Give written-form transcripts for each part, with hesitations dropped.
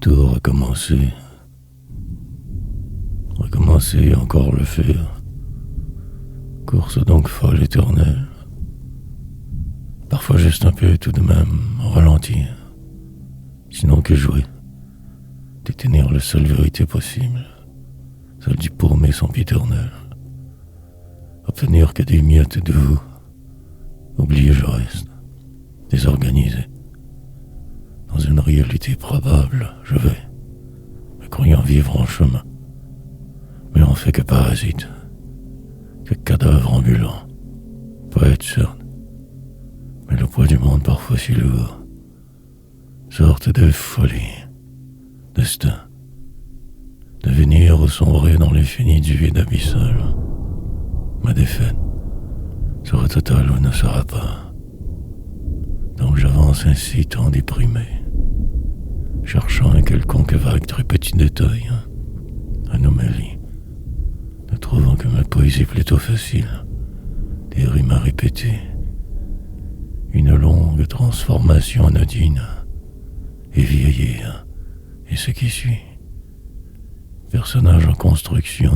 Tout recommencer. Recommencer et encore le faire. Course donc folle éternelle. Parfois juste un peu tout de même ralentir. Sinon que jouer. Détenir la seule vérité possible. Celle du paumé sempiternel. Obtenir que des miettes de vous. Oublier le reste. Désorganisé. Dans une réalité probable, je vais, me croyant vivre en chemin, mais on fait que parasite, que cadavre ambulant, poète certes, mais le poids du monde parfois si lourd, sorte de folie, destin, devenir ou sombrer dans l'infini du vide abyssal. Ma défaite sera totale ou ne sera pas. Donc j'avance ainsi tant déprimé, cherchant un quelconque vague très petit détail, anomalie, ne trouvant que ma poésie plutôt facile, des rimes à répéter, une longue transformation anodine, et vieillir, et ce qui suit. Personnage en construction,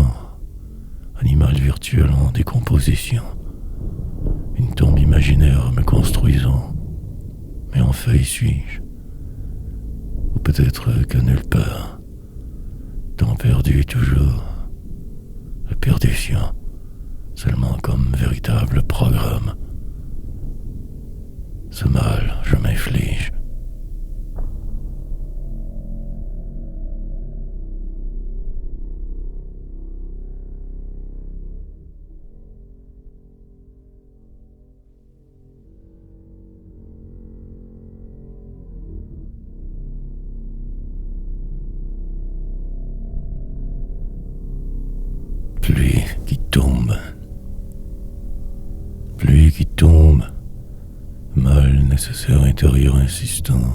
animal virtuel en décomposition, une tombe imaginaire me construisant. Mais en feuille suis-je, ou peut-être que nulle part, temps perdu toujours, la perdition, seulement comme véritable programme. Ce mal, je m'inflige. Pluie qui tombe. Pluie qui tombe. Mal nécessaire intérieur insistant.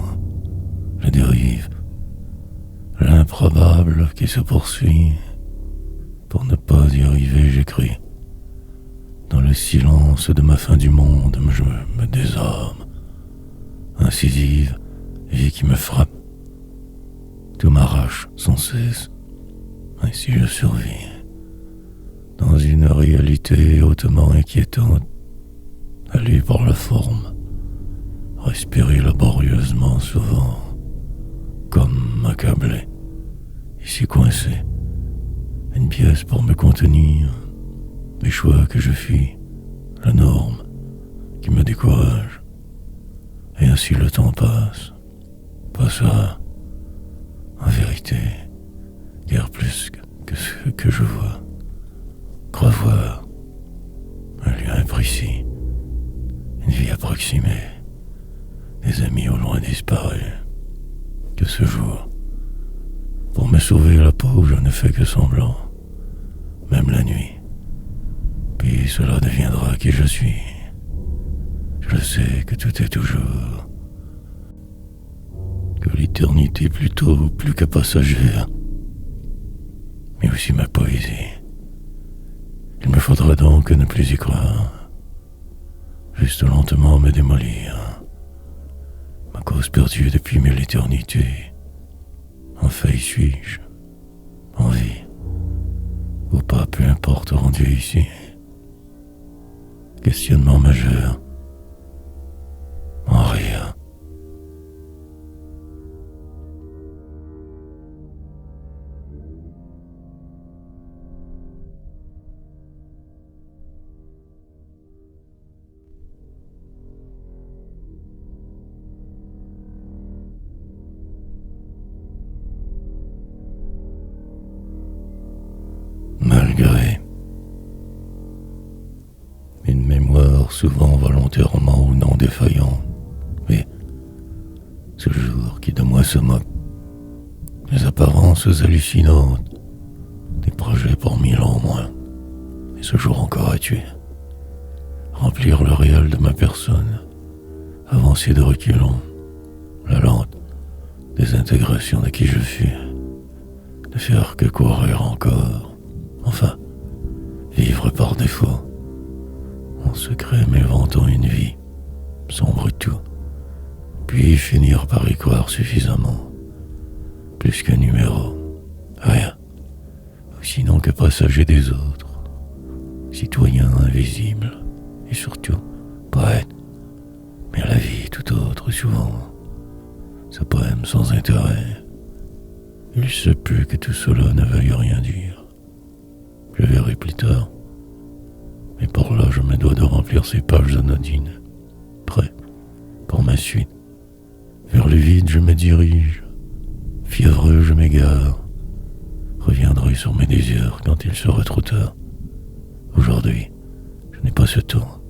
La dérive. L'improbable qui se poursuit. Pour ne pas y arriver, j'écris. Dans le silence de ma fin du monde, je me désarme. Incisive, vie qui me frappe. Tout m'arrache sans cesse. Ainsi je survis. Dans une réalité hautement inquiétante, allée par la forme, respirer laborieusement souvent, comme accablé, ici coincé, une pièce pour me contenir, des choix que je fis, la norme qui me décourage, et ainsi le temps passera, en vérité, guère plus que ce que je vois. Crois voir un lieu imprécis, une vie approximée, des amis au loin disparus. Que ce jour, pour me sauver la peau, je ne fais que semblant, même la nuit. Puis cela deviendra qui je suis. Je sais que tout est toujours, que l'éternité plutôt plus que passagère, mais aussi ma poésie. Il me faudra donc ne plus y croire, juste lentement me démolir, ma cause perdue depuis mille éternités. En feuille suis-je, en vie, ou pas, peu importe, rendu ici. Questionnement majeur, en rien. Malgré une mémoire souvent volontairement ou non défaillante, mais ce jour qui de moi se moque, les apparences hallucinantes, des projets pour 1000 ans au moins, et ce jour encore à tuer, remplir le réel de ma personne, avancer de reculons, la lente désintégration de qui je fus, ne faire que courir encore, enfin, vivre par défaut, en secret m'inventant une vie, sombre et tout, puis finir par y croire suffisamment plus qu'un numéro, rien, sinon que passager des autres, citoyen invisible, et surtout poète, mais la vie tout autre souvent, ce poème sans intérêt. Il se peut que tout cela ne veuille rien dire. Je verrai plus tard, mais pour là je me dois de remplir ces pages anodines, prêt pour ma suite. Vers le vide je me dirige, fiévreux je m'égare, reviendrai sur mes désirs quand il sera trop tard. Aujourd'hui, je n'ai pas ce temps.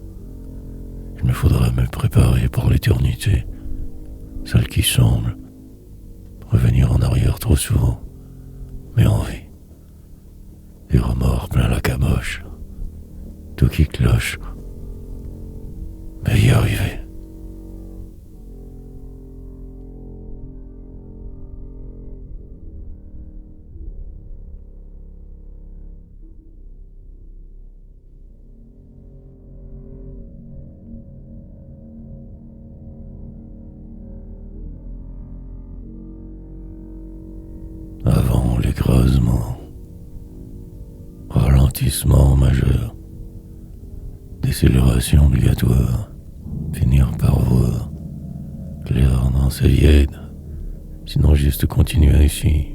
Il me faudra me préparer pour l'éternité, celle qui semble revenir en arrière trop souvent, mais en vie. Des remords plein la caboche, tout qui cloche, mais y arriver. Avant l'écrasement, ralentissement majeur, décélération obligatoire, finir par voir clair dans sa viede, sinon juste continuer ici.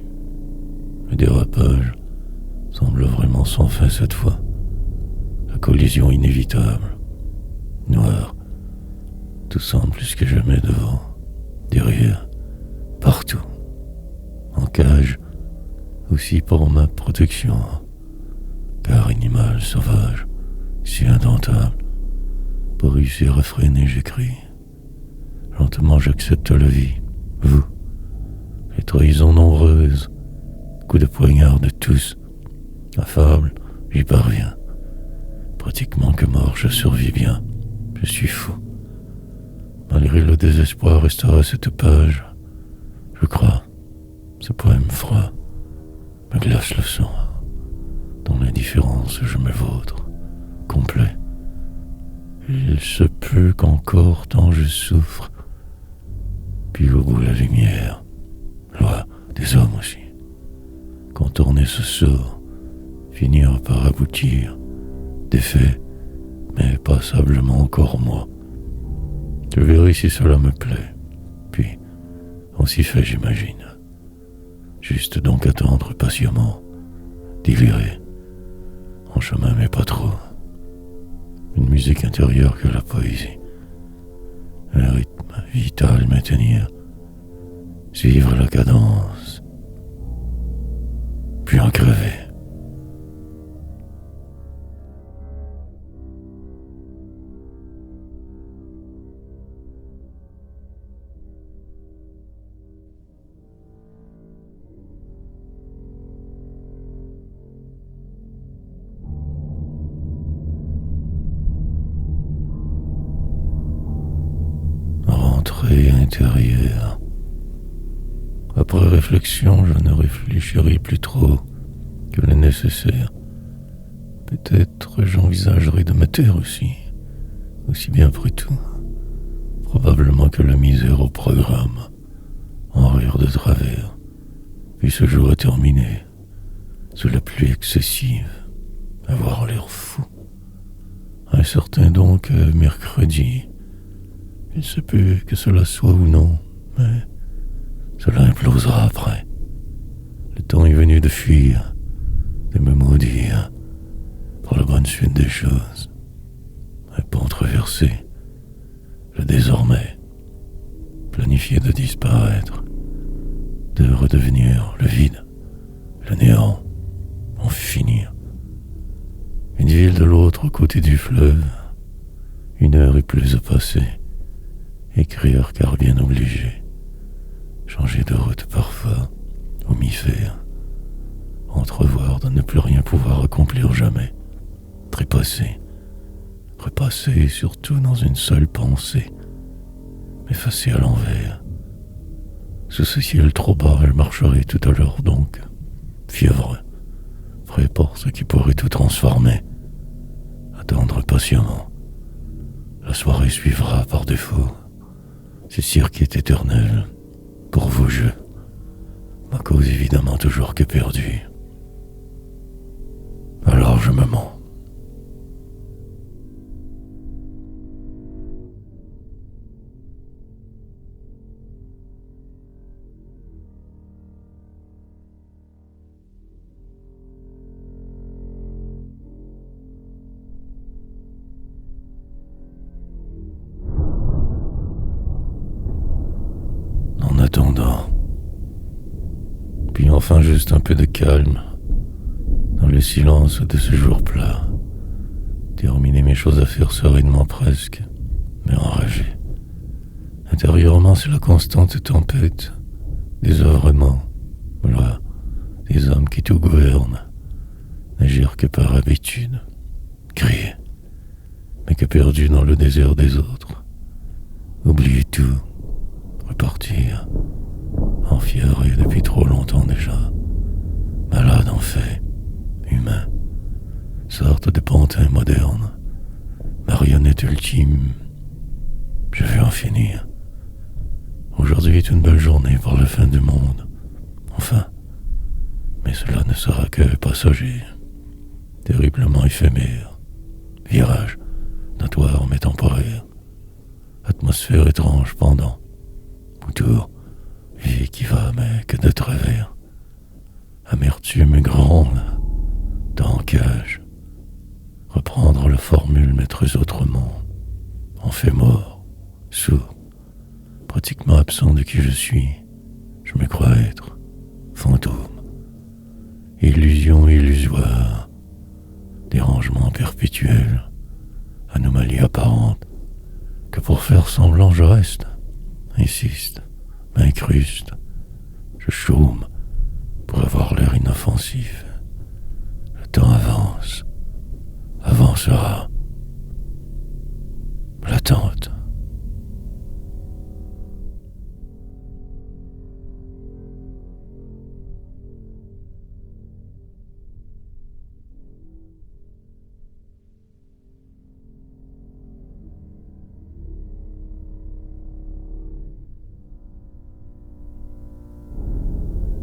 Le dérapage semble vraiment sans fin cette fois, la collision inévitable, noir, tout semble plus que jamais devant, derrière, partout. En cage, aussi pour ma protection, car animal sauvage, si indomptable, pour réussir à freiner j'écris. Lentement j'accepte la vie, vous, les trahisons nombreuses, coups de poignard de tous, affable, j'y parviens. Pratiquement que mort, je survis bien, je suis fou. Malgré le désespoir restera cette page, je crois. Ce poème froid me glace le sang. Dans l'indifférence, je me vautre, complet. Il se peut qu'encore tant je souffre, puis au bout la lumière, loi des hommes aussi. Contourner ce sort, finir par aboutir, défait, mais passablement encore moi. Je verrai si cela me plaît, puis on s'y fait, j'imagine. Juste donc attendre patiemment, délirer, en chemin mais pas trop. Une musique intérieure que la poésie, un rythme vital maintenir, suivre la cadence, puis en crever. Rentrée intérieure. Après réflexion, je ne réfléchirai plus trop que le nécessaire. Peut-être j'envisagerai de me taire aussi bien après tout. Probablement que la misère au programme, en rire de travers, puis ce jour est terminé, sous la pluie excessive, avoir l'air fou. Incertain donc mercredi. Il se peut que cela soit ou non, mais cela implosera après. Le temps est venu de fuir, de me maudire, pour la bonne suite des choses. Un pont traversé, le désormais, planifié de disparaître, de redevenir le vide, le néant, en finir. Une ville de l'autre côté du fleuve, 1 heure et plus à passer. Écrire car bien obligé, changer de route parfois, ou m'y faire, entrevoir de ne plus rien pouvoir accomplir jamais, trépasser, repasser surtout dans une seule pensée, m'effacer à l'envers. Sous ce ciel trop bas, je marcherai tout à l'heure donc, fiévreux, prêt pour ce qui pourrait tout transformer, attendre patiemment. La soirée suivra par défaut. Ce cirque est éternel, pour vos jeux, ma cause évidemment toujours que perdue. Alors je me mens. En attendant, puis enfin juste un peu de calme, dans le silence de ce jour plat, terminer mes choses à faire sereinement presque, mais enragé. Intérieurement, c'est la constante tempête, désœuvrement, voilà, des hommes qui tout gouvernent, n'agir que par habitude, crier, mais que perdu dans le désert des autres, oublier tout, repartir, enfiévré depuis trop longtemps déjà, malade en fait, humain, sorte de pantin moderne, marionnette ultime. Je vais en finir. Aujourd'hui est une belle journée pour la fin du monde. Enfin, mais cela ne sera que passager, terriblement éphémère, virage, notoire mais temporaire, atmosphère étrange pendant, autour, vie qui va mais que de travers, amertume grande, temps cage, reprendre la formule maîtrise autrement, en fait mort, sourd, pratiquement absent de qui je suis, je me crois être, fantôme, illusion illusoire, dérangement perpétuel, anomalie apparente, que pour faire semblant je reste, insiste, m'incruste, je chôme pour avoir l'air inoffensif. Le temps avance, avancera. L'attente.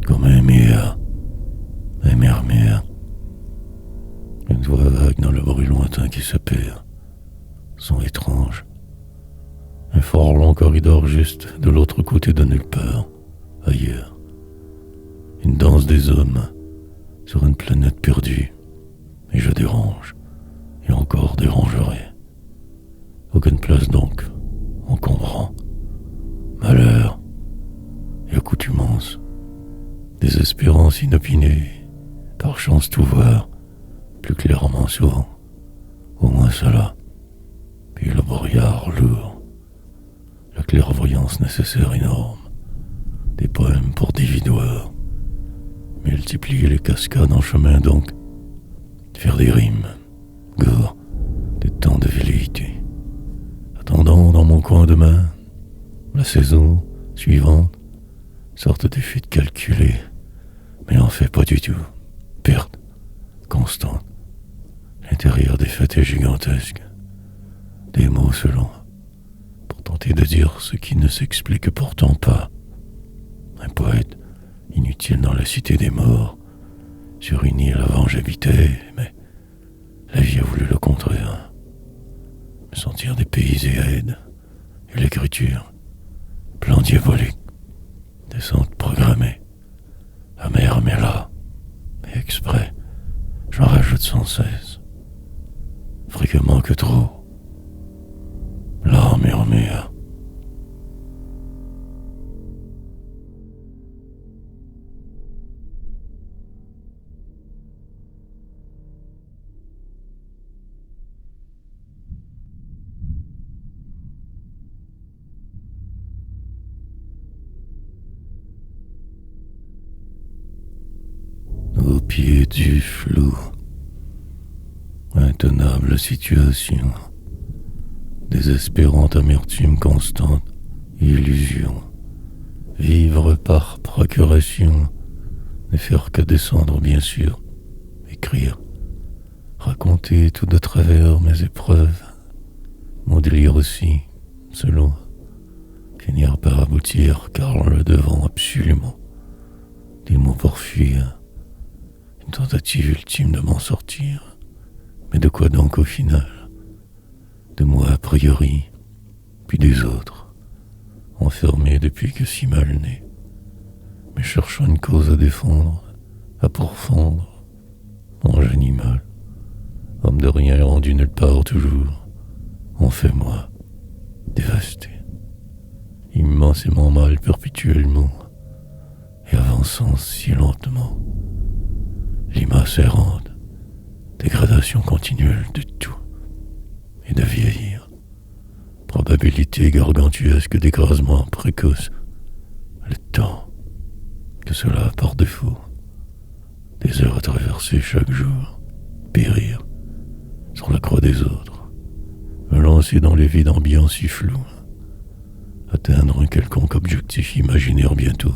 Comme un murmure, une voix vague dans le bruit lointain qui se perd, son étrange, un fort long corridor juste de l'autre côté de nulle part, ailleurs, une danse des hommes sur une planète perdue, et je dérange, et encore dérangerai. Aucune place donc, encombrant, malheur et accoutumance, désespérance inopinée, par chance tout voir, plus clairement souvent, au moins cela, puis le brouillard lourd, la clairvoyance nécessaire énorme, des poèmes pour des vidoirs, multiplier les cascades en chemin donc, faire des rimes, gore, des temps de velléité, attendant dans mon coin de main, la saison suivante, sorte de fuite calculée, mais en fait pas du tout, perte constante, l'intérieur des fêtes est gigantesque, des mots selon, pour tenter de dire ce qui ne s'explique pourtant pas. Un poète inutile dans la cité des morts, sur une île avant j'habitais, mais la vie a voulu le contraire. Me sentir dépaysé à aide, et l'écriture, plan diabolique, descente programmée, amère mais là, et exprès, j'en rajoute sans cesse, fréquemment que trop. Là murmure. Au pied du flou, intenable situation, désespérante amertume constante, illusion, vivre par procuration, ne faire que descendre bien sûr, écrire, raconter tout de travers mes épreuves, mon délire aussi, selon, finir par aboutir car le devant absolument, des mots pour fuir, une tentative ultime de m'en sortir. Mais de quoi donc au final? De moi a priori, puis des autres, enfermés depuis que si mal né, mais cherchant une cause à défendre, à pourfendre, ange animal, homme de rien rendu nulle part toujours, en fait moi, dévasté, immensément mal perpétuellement, et avançant si lentement, limace errante, dégradation continuelle de tout, et de vieillir, probabilité gargantuesque d'écrasement précoce, le temps, que cela a par défaut, des heures à traverser chaque jour, périr, sur la croix des autres, me lancer dans les vides ambiants si flous, atteindre un quelconque objectif imaginaire bientôt,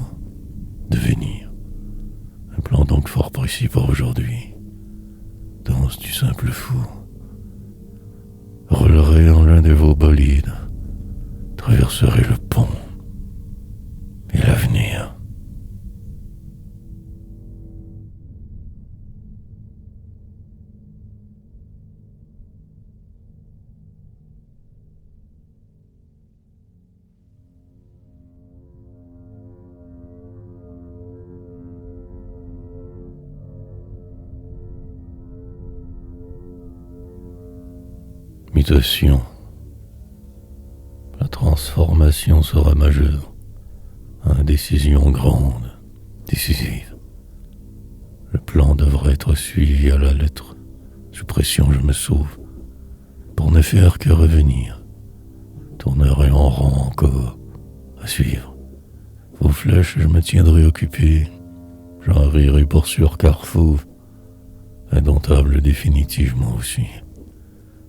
devenir, un plan donc fort précis pour aujourd'hui, danse du simple fou, roulerai en l'un de vos bolides, traverserai le pont, et l'avenir. Mutation. La transformation sera majeure. Indécision grande, décisive. Le plan devrait être suivi à la lettre. Sous pression, je me sauve. Pour ne faire que revenir. Tournerai en rang encore. À suivre. Vos flèches, je me tiendrai occupé. J'en rirai pour sûr car fauve. Indomptable définitivement aussi.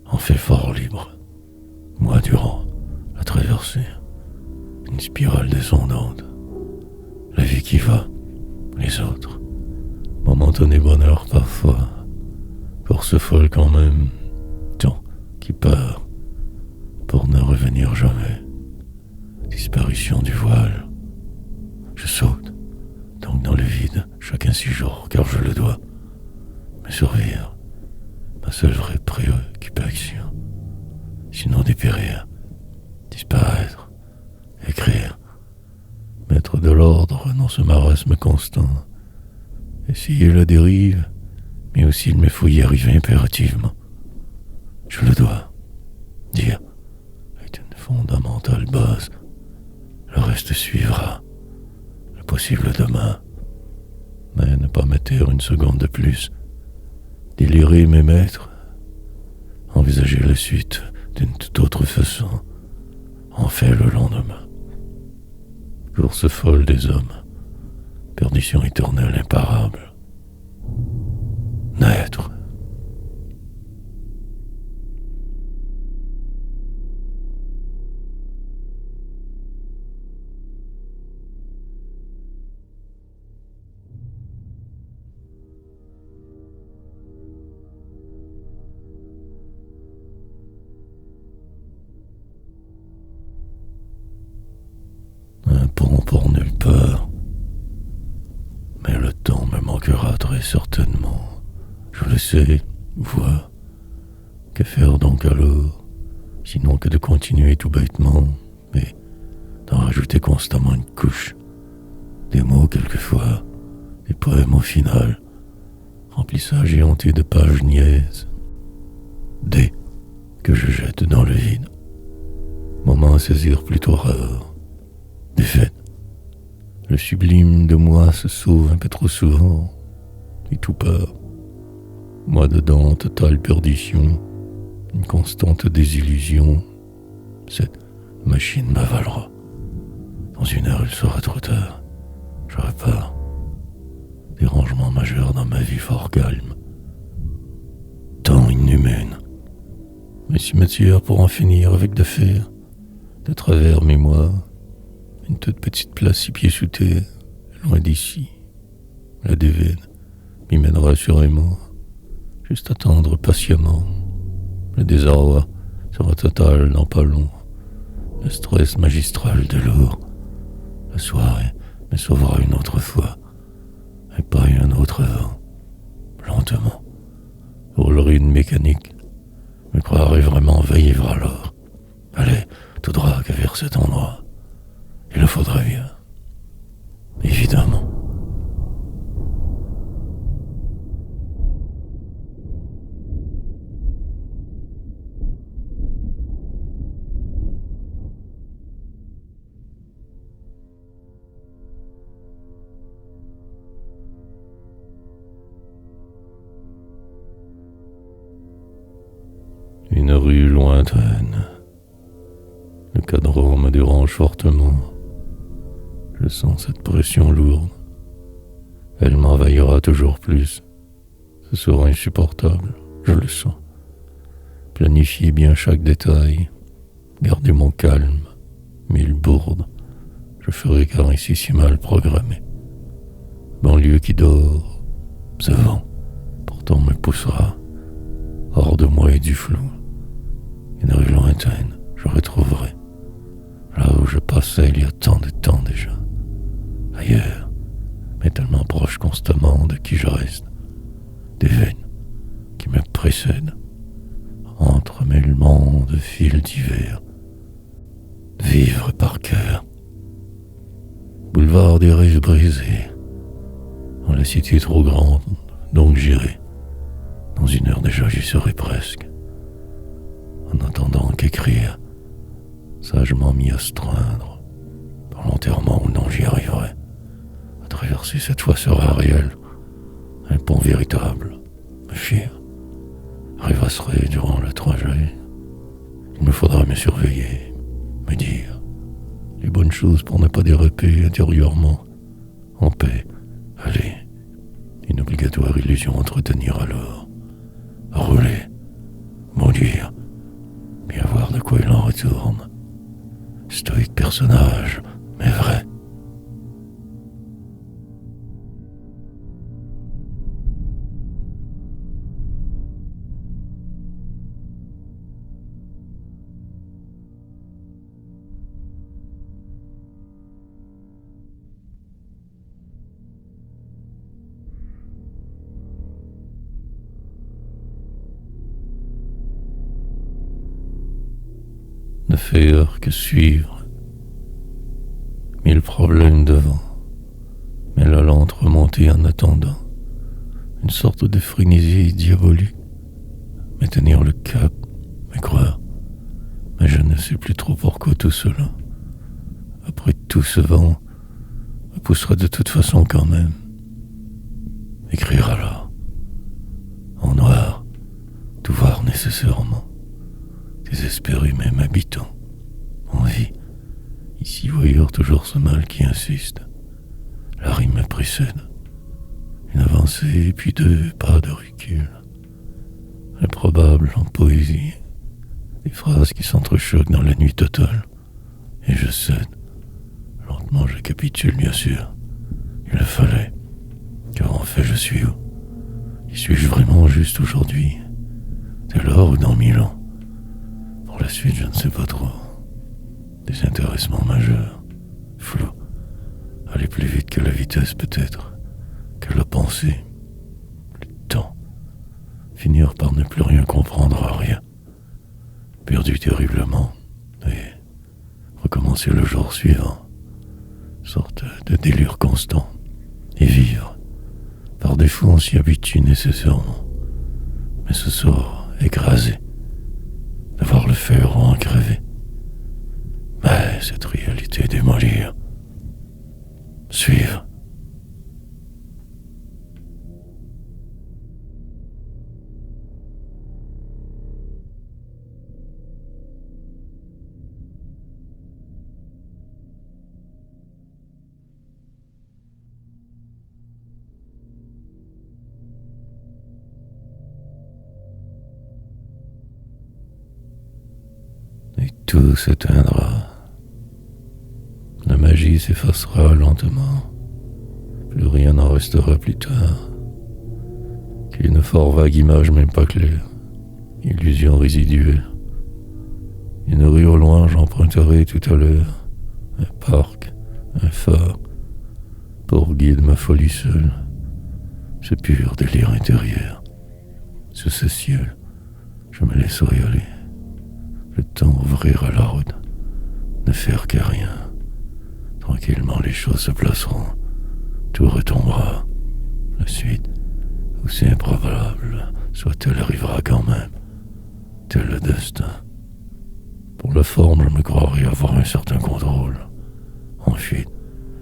En fait fort libre, moi durant la traversée, une spirale descendante, la vie qui va, les autres, momentané bonheur parfois, force folle quand même, temps qui part, pour ne revenir jamais, disparition du voile, je saute, donc dans le vide, chacun 6 jours, car je le dois, me survivre. Ma seule vraie préoccupation, sinon dépérir, disparaître, écrire, mettre de l'ordre dans ce marasme constant, essayer la dérive, mais aussi il me faut y arriver impérativement. Je le dois, dire, avec une fondamentale base, le reste suivra, le possible demain, mais ne pas me taire une seconde de plus, délirer mes maîtres, envisager la suite d'une toute autre façon, en fait le lendemain. Course folle des hommes, perdition éternelle imparable. Naître. Un pont pour nulle part. Mais le temps me manquera très certainement. Je le sais, vois. Que faire donc alors? Sinon que de continuer tout bêtement, mais d'en rajouter constamment une couche. Des mots quelquefois, des poèmes au final, remplissage éhonté de pages niaises. Dés que je jette dans le vide. Moment à saisir plutôt rare. Défaite. Le sublime de moi se sauve un peu trop souvent, et tout part. Moi dedans, totale perdition, une constante désillusion. Cette machine m'avalera. Dans 1 heure, il sera trop tard. Je repars. Dérangement majeur dans ma vie fort calme. Temps inhumaine. Mes cimetières pour en finir avec de fer, de travers mémoire. Une toute petite place 6 pieds sous terre, loin d'ici. La déveine m'y mènera assurément. Juste attendre patiemment. Le désarroi sera total dans pas long. Le stress magistral de l'or. La soirée me sauvera une autre fois. Et paille un autre vent, lentement, roulerie de mécanique. Me croirais vraiment vivre alors. Allez, tout droit que vers cet endroit. Il le faudrait bien. Évidemment. Une rue lointaine. Le cadran me dérange fortement. Je sens cette pression lourde. Elle m'envahira toujours plus. Ce sera insupportable, je le sens. Planifier bien chaque détail. Garder mon calme. Mille bourdes. Je ferai car ici si mal programmé. Banlieue qui dort. Ce vent, pourtant me poussera. Hors de moi et du flou. Une rue lointaine, je retrouverai. Là où je passais il y a tant de temps déjà. Ailleurs, mais tellement proche constamment de qui je reste. Des veines qui me précèdent. Entremêlement de fils divers. Vivre par cœur. Boulevard des rives brisées. Dans la cité trop grande, donc j'irai. Dans une heure déjà j'y serai presque. En attendant qu'écrire, sagement m'y astreindre, volontairement ou non j'y arriverai. À traverser cette fois sera réel, un pont véritable, me fier, rêvasserai durant le trajet. Il me faudra me surveiller, me dire les bonnes choses pour ne pas déraper intérieurement, en paix. Allez, une obligatoire illusion entretenir alors, rouler, maudire, bien voir de quoi il en retourne. Stoïque personnage, mais vrai. Ne faire que suivre. Mille problèmes devant, mais la lente remontée en attendant. Une sorte de frénésie diabolique. Mais tenir le cap, me croire. Mais je ne sais plus trop pourquoi tout cela. Après tout ce vent, me poussera de toute façon quand même. Écrire alors. En noir, tout voir nécessairement. Désespéré même habitant. Envie. Ici ou ailleurs toujours ce mal qui insiste. La rime me précède. Une avancée puis deux pas de recul. Improbable en poésie. Des phrases qui s'entrechoquent dans la nuit totale. Et je cède. Lentement je capitule bien sûr. Il le fallait. Car en fait je suis où? Y suis-je vraiment juste aujourd'hui? Dès lors ou dans 1000 ans? Pour la suite je ne sais pas trop. Désintéressement majeur. Flou. Aller plus vite que la vitesse peut-être. Que la pensée. Le temps. Finir par ne plus rien comprendre à rien. Perdu terriblement. Et recommencer le jour suivant. Sorte de délire constant. Et vivre. Par défaut on s'y habitue nécessairement. Mais ce sort écrasé. D'avoir le fer en crevé. Mais cette réalité démolir. Suivre. Et tout s'éteindra. La magie s'effacera lentement. Plus rien n'en restera plus tard. Qu'une fort vague image même pas claire. Illusion résiduelle. Une rue au loin j'emprunterai tout à l'heure. Un parc, un phare. Pour guide ma folie seule. ce pur délire intérieur. Sous ce ciel, je me laisserai aller. Le temps ouvrira la route, ne faire qu'à rien. Tranquillement les choses se placeront, tout retombera. La suite, aussi improbable soit-elle, arrivera quand même, tel le destin. Pour la forme, je me croirais avoir un certain contrôle. Ensuite,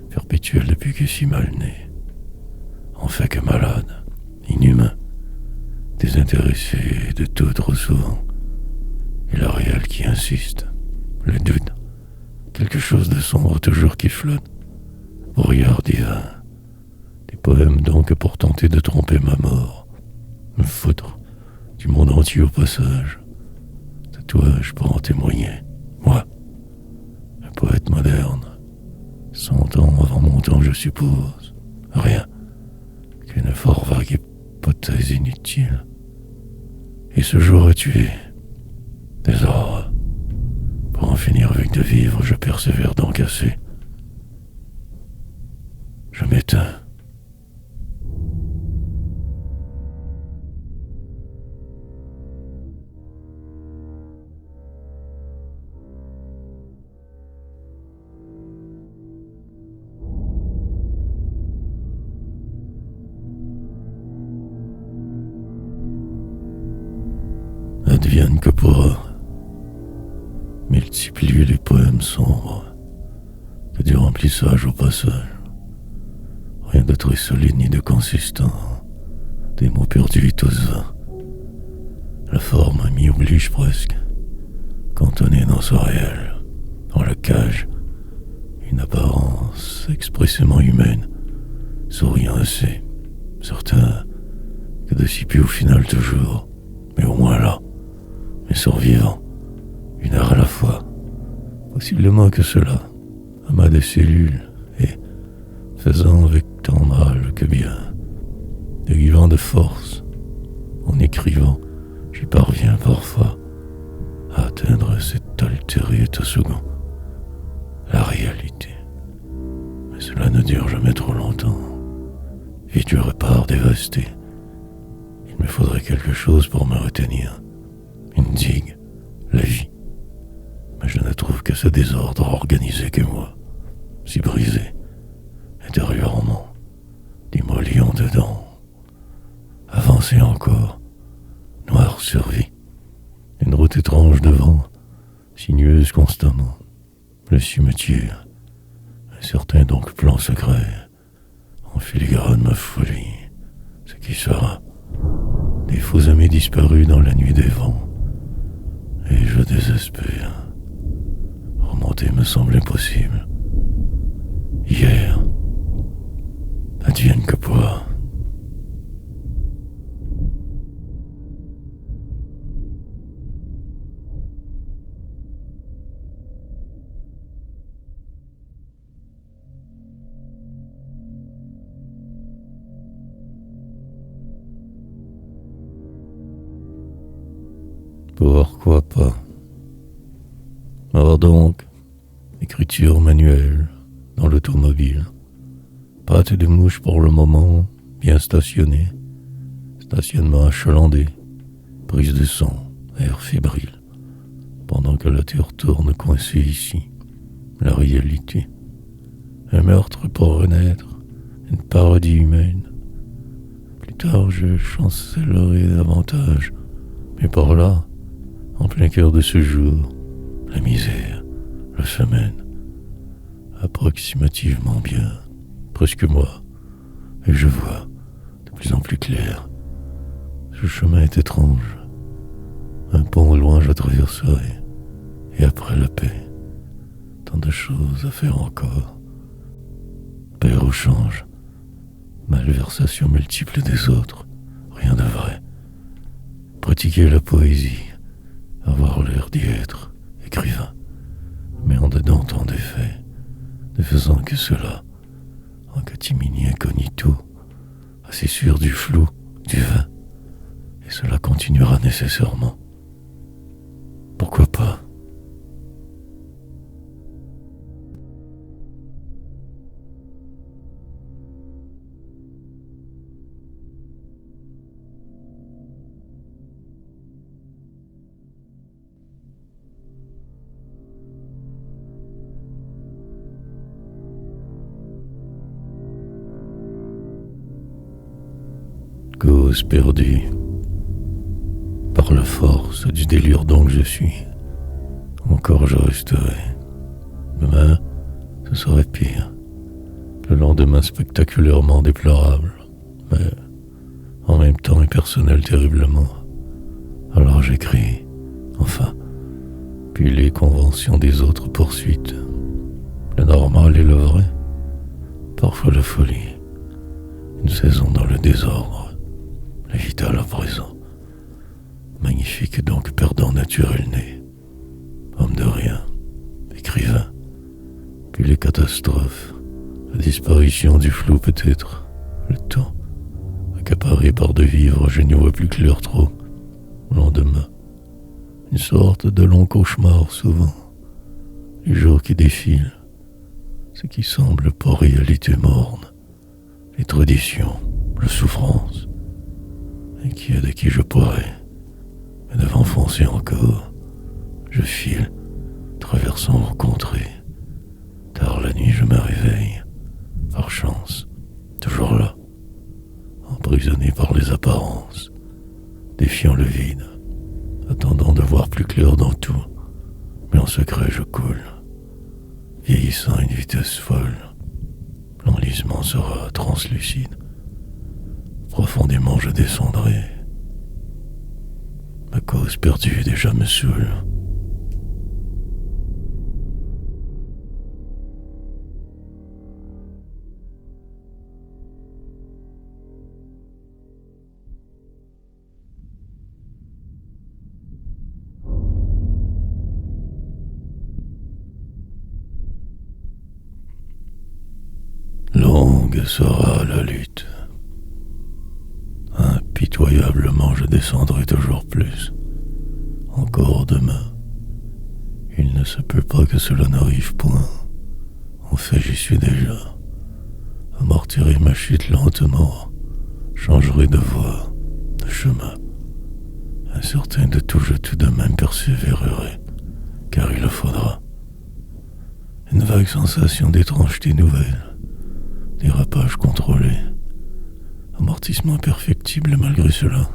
perpétuel depuis que si mal né. En fait que malade, inhumain, désintéressé de tout trop souvent. Et la réelle qui insiste, le doute, quelque chose de sombre toujours qui flotte. Brouillard divin, des poèmes donc pour tenter de tromper ma mort. Me foutre du monde entier au passage. Tatouage pour en témoigner. Moi, un poète moderne, 100 ans avant mon temps, je suppose. Rien qu'une fort vague hypothèse inutile. Et ce jour a tué. Désormais, pour en finir avec de vivre, je persévère donc assez. Je m'éteins. Advienne que pourra. Multiplier les poèmes sombres, que du remplissage au passage. Rien de très solide ni de consistant. Des mots perdus tous vains. La forme m'y oblige presque. Cantonné dans ce réel, dans la cage, une apparence expressément humaine, souriant assez, certain que de si peu au final toujours, mais au moins là, mais survivant, une heure à la fois, possiblement que cela, amas des cellules, et faisant avec tant mal que bien, déguisant de force, en écrivant, j'y parviens parfois à atteindre cet altéré tout second, la réalité. Mais cela ne dure jamais trop longtemps, et tu repars dévasté. Il me faudrait quelque chose pour me retenir, une digue, la vie. Mais je ne trouve que ce désordre organisé que moi, si brisé, intérieurement, démoli en dedans, avancé encore, noir survie, une route étrange devant, sinueuse constamment, le cimetière, un certain donc plan secret, en filigrane ma folie, ce qui sera, des faux amis disparus dans la nuit des vents, et je désespère. Remonter me semble impossible. Hier, advienne que pourra. Pourquoi pas? Or donc, écriture manuelle dans l'automobile. Pâte de mouche pour le moment, bien stationné. Stationnement achalandé. Prise de son, air fébrile. Pendant que la terre tourne coincée ici. La réalité. Un meurtre pour renaître. Une parodie humaine. Plus tard, je chancellerai davantage. Mais par là, en plein cœur de ce jour, la misère, la semaine, approximativement bien, presque moi, et je vois de plus en plus clair. Ce chemin est étrange. Un pont au loin je traverserai, et après la paix, tant de choses à faire encore. Père au change, malversation multiple des autres, rien de vrai. Pratiquer la poésie, avoir l'air d'y être, écrivain, mais en dedans tant d'effets, ne faisant que cela, en catimini incognito, assez sûr du flou, du vain, et cela continuera nécessairement. Pourquoi pas? Cause perdue par la force du délire dont je suis. Encore je resterai. Demain, ce serait pire. Le lendemain spectaculairement déplorable, mais en même temps impersonnel terriblement. Alors j'écris, enfin, puis les conventions des autres poursuites. Le normal et le vrai, parfois la folie, une saison dans le désordre, la vitale à présent. Magnifique donc perdant naturel né, homme de rien, écrivain, puis les catastrophes, la disparition du flou peut-être, le temps, accaparé par de vivre, je n'y vois plus clair trop, lendemain, une sorte de long cauchemar souvent, les jours qui défilent, ce qui semble pas réalité morne, les traditions, la souffrance, inquiet de qui je pourrais, mais devant foncer encore, je file, traversant vos contrées. Tard la nuit je me réveille, par chance, toujours là, emprisonné par les apparences, défiant le vide, attendant de voir plus clair dans tout, mais en secret je coule, vieillissant à une vitesse folle. L'enlisement sera translucide, profondément je descendrai. Ma cause perdue déjà me saoule. Longue sera la lutte. Impitoyablement je descendrai toujours plus. Encore demain. Il ne se peut pas que cela n'arrive point. En fait, j'y suis déjà. Amortirai ma chute lentement. Changerai de voie, de chemin. Incertain de tout, je tout de même persévérerai, car il le faudra. Une vague sensation d'étrangeté nouvelle. Dérapage contrôlé, amortissement perfectible malgré cela.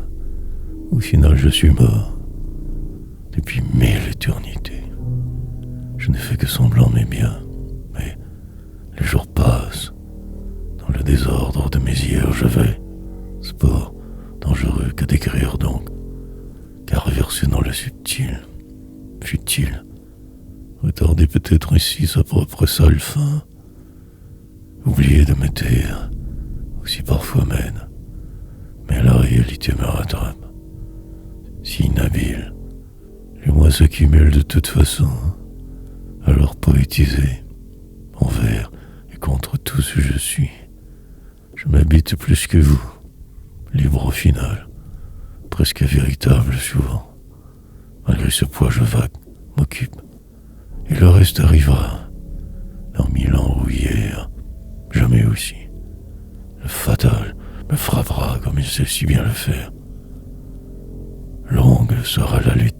Au final, je suis mort. Depuis 1000 éternités. Je n'ai fait que semblant mais bien. Mais les jours passent. Dans le désordre de mes hier, je vais. Sport dangereux que d'écrire donc. Car reverser dans le subtil, futile. Retarder peut-être ainsi sa propre sale fin. Oublier de me taire, aussi parfois mène, mais la réalité me rattrape. Si inhabile, les mois s'accumulent de toute façon, alors poétiser, envers et contre tout ce que je suis. Je m'habite plus que vous, libre au final, presque véritable souvent. Malgré ce poids je vague, m'occupe, et le reste arrivera, dans 1000 ans ou hier. Jamais aussi. Le fatal me frappera comme il sait si bien le faire. Longue sera la lutte.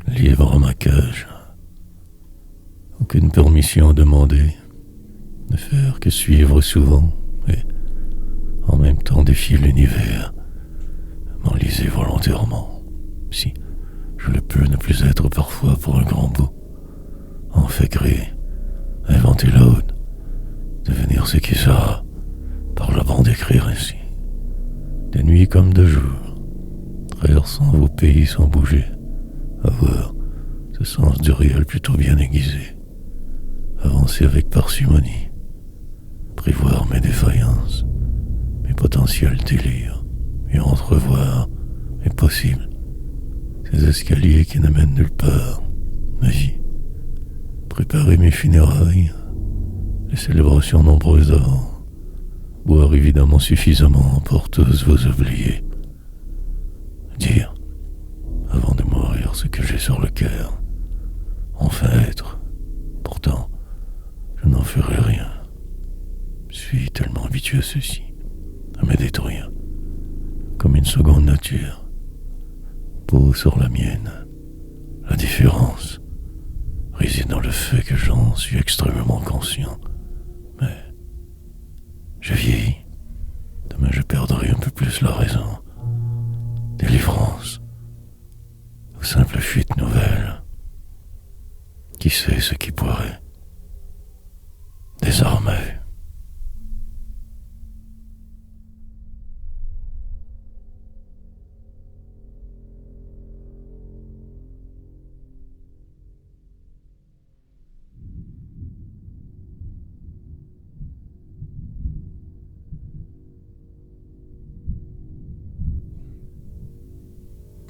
Libre à ma cage. Aucune permission demandée. Ne faire que suivre souvent et en même temps défier l'univers. M'enliser volontairement. Si je le peux ne plus être parfois pour un grand bout. En fait créer. Inventer la haute. Devenir ce qui sera. Par la bande écrire ainsi. De nuit comme de jour. Traversant vos pays sans bouger. Avoir ce sens du réel plutôt bien aiguisé, avancer avec parcimonie, prévoir mes défaillances, mes potentiels délires, et entrevoir mes possibles, ces escaliers qui ne mènent nulle part, ma vie, préparer mes funérailles, les célébrations nombreuses avant, boire évidemment suffisamment en porteuse vos oubliés, dire avant de mourir ce que j'ai sur le cœur, enfin être, pourtant, Je n'en ferai rien. Je suis tellement habitué à ceci, à me détruire, comme une seconde nature. Peau sur la mienne. La différence réside dans le fait que j'en suis extrêmement conscient. Mais je vieillis. Demain je perdrai un peu plus la raison. Délivrance ou simple fuite nouvelle. Qui sait ce qui pourrait désormais.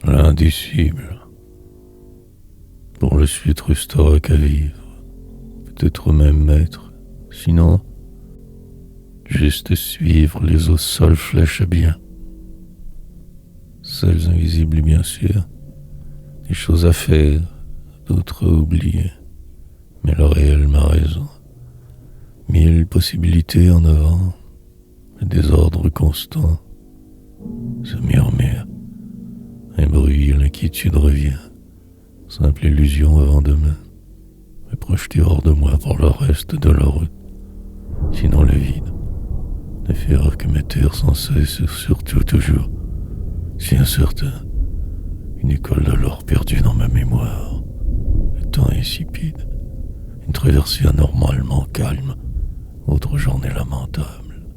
L'indicible. Pour le suite restera qu'à vivre, peut-être même maître, sinon, juste suivre les eaux seules flèches bien. Celles invisibles bien sûr, des choses à faire, d'autres à oublier, mais le réel m'a raison. 1000 possibilités en avant, le désordre constant, se murmure, un bruit, l'inquiétude revient. Simple illusion avant demain, mais projeté hors de moi pour le reste de la route. Sinon le vide ne fera que me taire sans cesse et surtout toujours, si incertain, une école d'alors perdue dans ma mémoire. Le temps est insipide, une traversée anormalement calme, autre journée lamentable.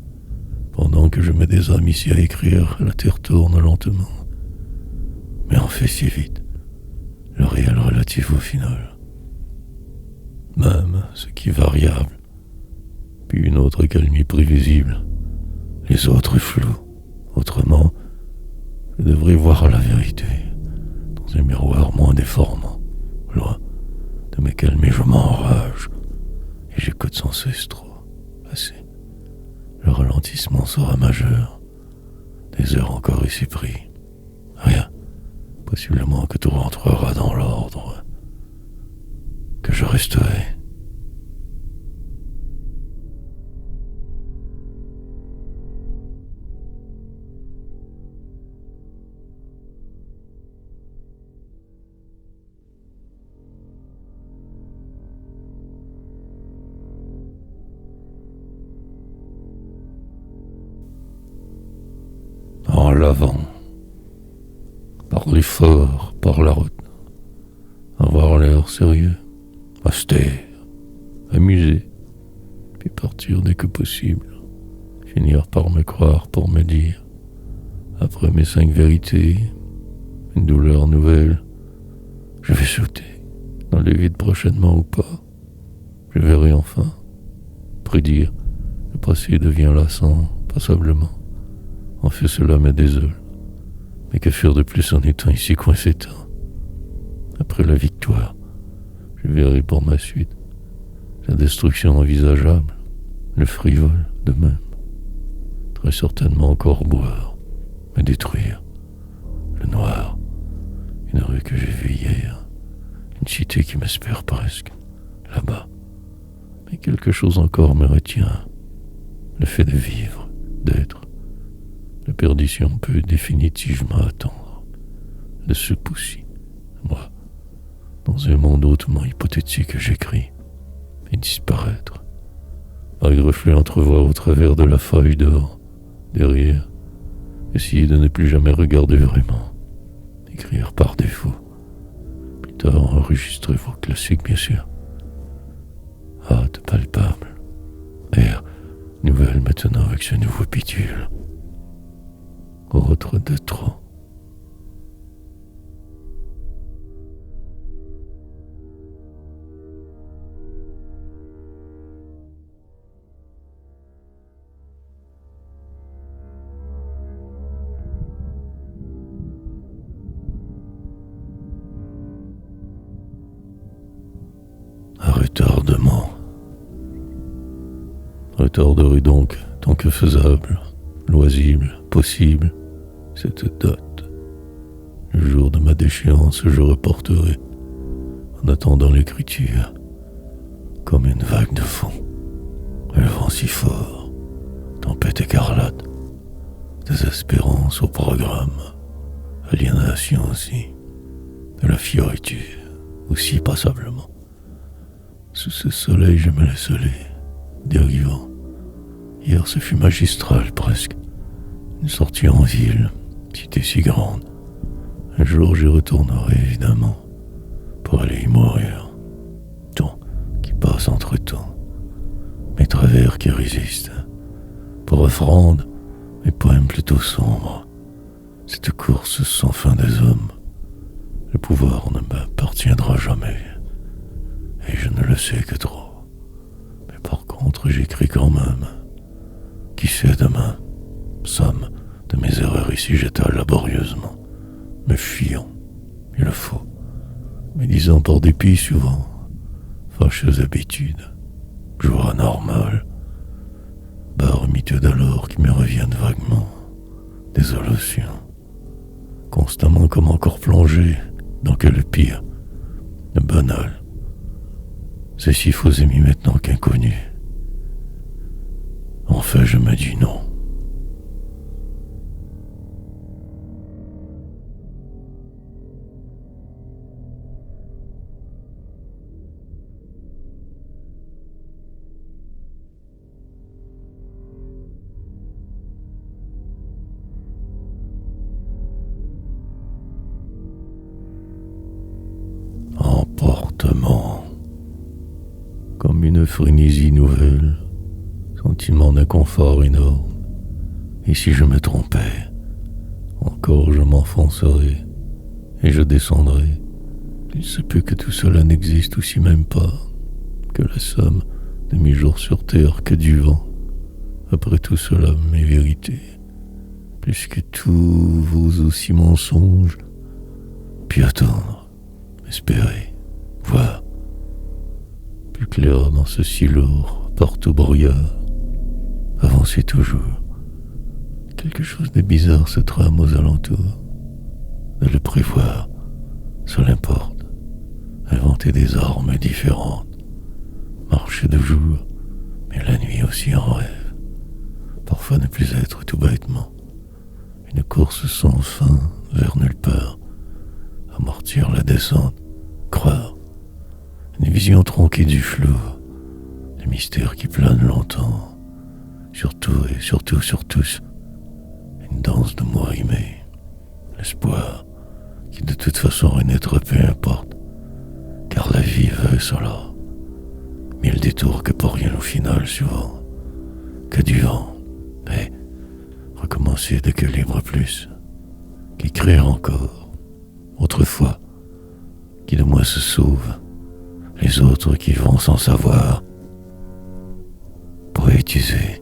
Pendant que je me désame ici à écrire, la terre tourne lentement, mais en fait si vite. Le réel relatif au final. Même ce qui est variable, puis une autre calmie prévisible, les autres flous. Autrement, je devrais voir la vérité, dans un miroir moins déformant. Loin de me calmer, je m'enrage, et j'écoute sans cesse trop. Assez. Le ralentissement sera majeur. Des heures encore ici pris. Rien. Possiblement que tout rentrera dans l'ordre, que je resterai. En l'avant. Parler fort, par la route, avoir l'air sérieux, austère, amuser, puis partir dès que possible, finir par me croire pour me dire, après mes 5 vérités, une douleur nouvelle, je vais sauter dans le vide prochainement ou pas, je verrai enfin, prédire, le passé devient lassant, passablement, en fait cela me désole. Mais que faire de plus en étant ici coincé tant? Après la victoire, je verrai pour ma suite la destruction envisageable, le frivole de même. Très certainement encore boire, me détruire. Le noir, une rue que j'ai vue hier, une cité qui m'espère presque, là-bas. Mais quelque chose encore me retient, le fait de vivre, d'être. La perdition peut définitivement attendre, de ce poussi, moi, dans un monde hautement hypothétique j'écris, et disparaître. Vague reflet entrevoir au travers de la feuille dehors, derrière, essayer de ne plus jamais regarder vraiment, écrire par défaut, plus tard enregistrer vos classiques bien sûr. Hâte palpable, air nouvelle maintenant avec ce nouveau bidule. Autre de trop. Un retardement. Retarderai donc tant que faisable, loisible, possible, cette date. Le jour de ma déchéance, je reporterai, en attendant l'écriture, comme une vague de fond. le vent si fort, tempête écarlate, désespérance au programme, aliénation aussi, de la fioriture, aussi passablement. Sous ce soleil, je me laisse aller, dérivant. Hier, ce fut magistral presque. Une sortie en ville, cité si grande. Un jour, j'y retournerai évidemment, pour aller y mourir. Temps qui passe entre temps, mes travers qui résistent. Pour offrande, mes poèmes plutôt sombres. Cette course sans fin des hommes, le pouvoir ne m'appartiendra jamais. Et je ne le sais que trop. Mais par contre, j'écris quand même. Qui sait demain, somme de mes erreurs ici j'étale laborieusement, me fuyant, il le faut, mais disant par dépit souvent, fâcheuse habitude, jour anormal, barre miteux d'alors qui me reviennent vaguement, désolation, constamment comme encore plongé dans que le pire, le banal, c'est si faux amis maintenant qu'inconnu. Enfin, je me dis non. Emportement, comme une frénésie nouvelle, sentiment d'inconfort énorme. Et si je me trompais, encore je m'enfoncerai et je descendrai. Il se peut que tout cela n'existe aussi même pas, que la somme de mes jours sur terre que du vent. Après tout cela, mes vérités, plus que tous vos aussi mensonges, puis attendre, espérer, voir, plus clair dans ce si lourd, partout brouillard, avancer toujours. Quelque chose de bizarre se trame aux alentours. De le prévoir, ça l'importe. Inventer des armes différentes. Marcher de jour, mais la nuit aussi en rêve. Parfois ne plus être tout bêtement. Une course sans fin vers nulle part. Amortir la descente, croire. Une vision tronquée du flou. Les mystères qui planent longtemps. Surtout et surtout sur tous. Une danse de moi aimé. L'espoir qui de toute façon renaîtra peu importe. Car la vie veut cela. Mille détours que pour rien au final souvent. Que du vent. Et recommencer de que libre plus. Qu'écrire encore. Autrefois. Qui de moi se sauve. Les autres qui vont sans savoir. Poétiser.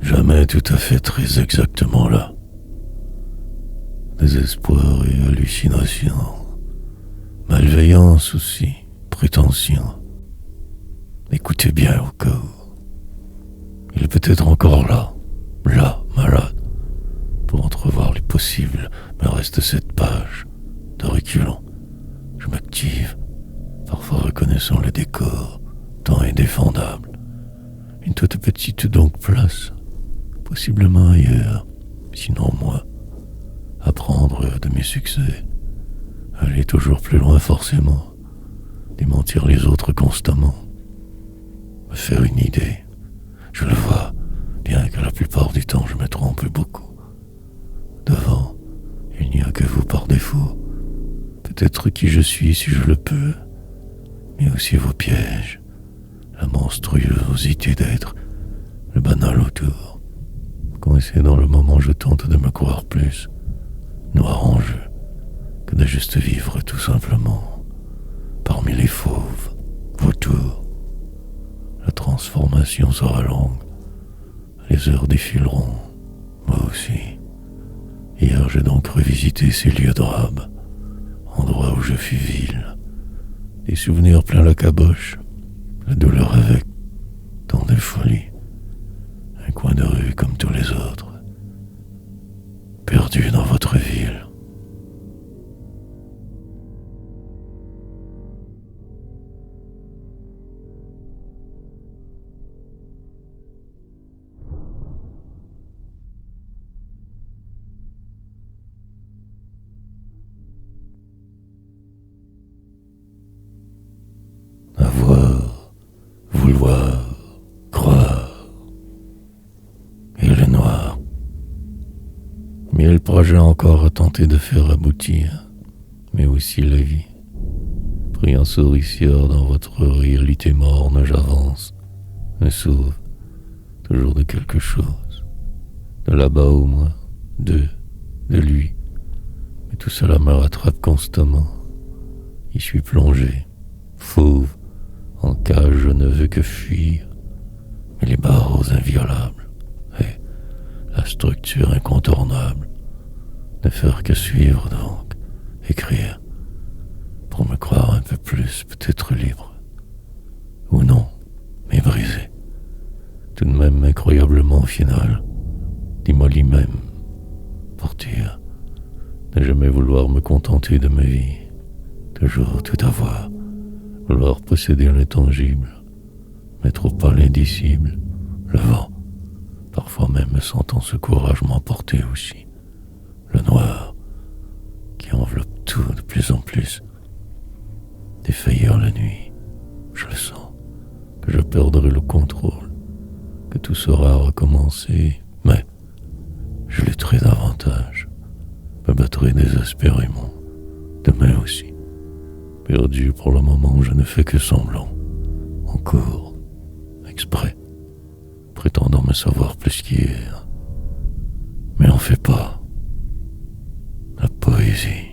Jamais tout à fait très exactement là. Désespoir et hallucination. Malveillance aussi, prétention. Écoutez bien au cas où. Il est peut-être encore là, malade, pour entrevoir les possibles, me reste cette page de reculons. Je m'active, parfois reconnaissant le décor, tant indéfendable. Une toute petite donc place, possiblement ailleurs, sinon moi, apprendre de mes succès, aller toujours plus loin forcément, démentir les autres constamment, me faire une idée. Je le vois, bien que la plupart du temps je me trompe beaucoup. Devant, il n'y a que vous par défaut, peut-être qui je suis si je le peux, mais aussi vos pièges, la monstruosité d'être, le banal autour. Coincé dans le moment, je tente de me croire plus noir en jeu que de juste vivre tout simplement parmi les fauves, vautours. La transformation sera longue, les heures défileront, moi aussi. Hier j'ai donc revisité ces lieux de rab, endroit où je fus vil, des souvenirs plein la caboche, la douleur avec, tant de folie, un coin de rue comme tous les autres, perdu dans votre ville. Avoir, vouloir, croire, et le noir. Mille projets encore à tenter de faire aboutir, mais aussi la vie. Priant souricière dans votre réalité morne, j'avance, me sauve, toujours de quelque chose, de là-bas au moins, de lui. Mais tout cela me rattrape constamment. Y suis plongé, fauve, en cage, je ne veux que fuir, mais les barreaux inviolables, et la structure incontournable, ne faire que suivre donc, écrire, pour me croire un peu plus, peut-être libre, ou non, mais brisé, tout de même incroyablement au final, démoli même, partir, ne jamais vouloir me contenter de ma vie, toujours tout avoir, vouloir posséder l'intangible, mettre au pas l'indicible, le vent, parfois même me sentant ce courage m'emporter aussi, le noir, qui enveloppe tout de plus en plus, défaillir la nuit, je le sens, que je perdrai le contrôle, que tout sera recommencé, mais je lutterai davantage, me battrai désespérément, demain aussi. Perdu pour le moment, je ne fais que semblant, encore, exprès, prétendant me savoir plus qu'hier. Mais on fait pas. La poésie.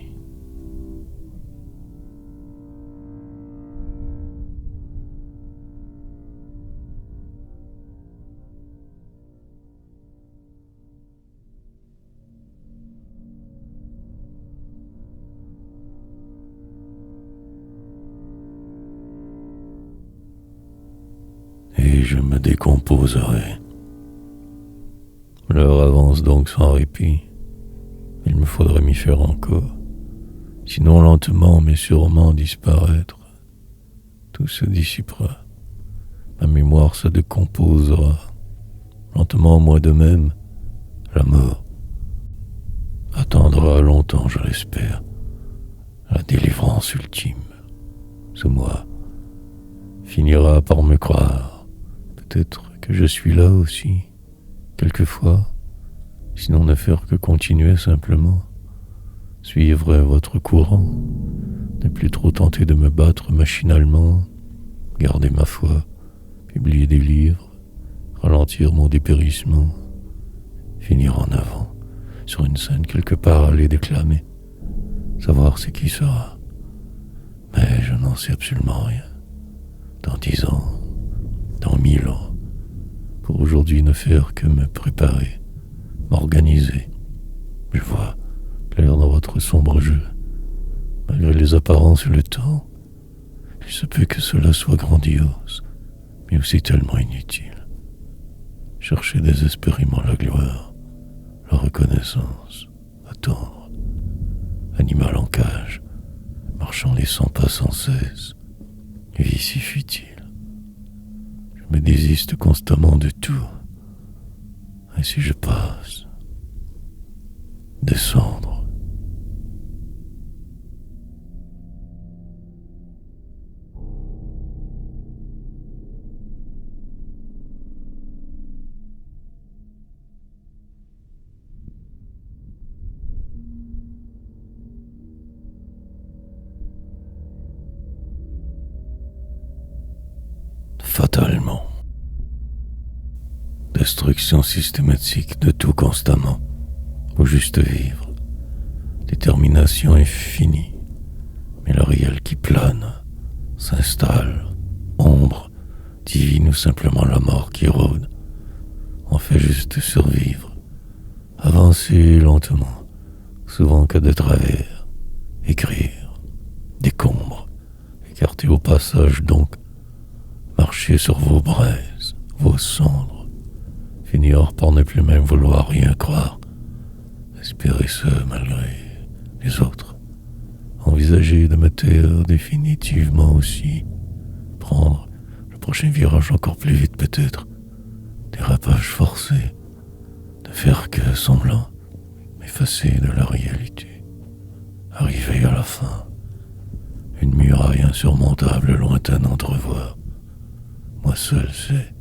Et je me décomposerai. L'heure avance donc sans répit. Il me faudrait m'y faire encore. Sinon lentement mais sûrement disparaître. Tout se dissipera. Ma mémoire se décomposera. Lentement moi de même, la mort attendra longtemps, je l'espère, la délivrance ultime. Ce moi finira par me croire. Peut-être que je suis là aussi, quelquefois, sinon ne faire que continuer simplement, suivre votre courant, ne plus trop tenter de me battre machinalement, garder ma foi, publier des livres, ralentir mon dépérissement, finir en avant, sur une scène quelque part aller déclamer, savoir ce qui sera. Mais je n'en sais absolument rien. Dans 10 ans, dans 1000 ans, pour aujourd'hui ne faire que me préparer, m'organiser. Je vois clair dans votre sombre jeu. Malgré les apparences et le temps, il se peut que cela soit grandiose, mais aussi tellement inutile. Chercher désespérément la gloire, la reconnaissance, attendre. Animal en cage, marchant les 100 pas sans cesse, vie si futile. Je me désiste constamment de tout. Ainsi je passe. Descendre. Fatalement. Destruction systématique de tout constamment. Au juste vivre. Détermination infinie. Mais le réel qui plane, s'installe, ombre, divine ou simplement la mort qui rôde. On fait juste survivre. Avancer lentement, souvent que de travers. Écrire, décombres, écartés au passage donc, marcher sur vos braises, vos cendres, finir par ne plus même vouloir rien croire, espérer ce malgré les autres, envisager de me taire définitivement aussi, prendre le prochain virage encore plus vite peut-être, dérapage forcé, ne faire que semblant, m'effacer de la réalité, arriver à la fin, une muraille insurmontable lointaine entrevoir, moi seul sais,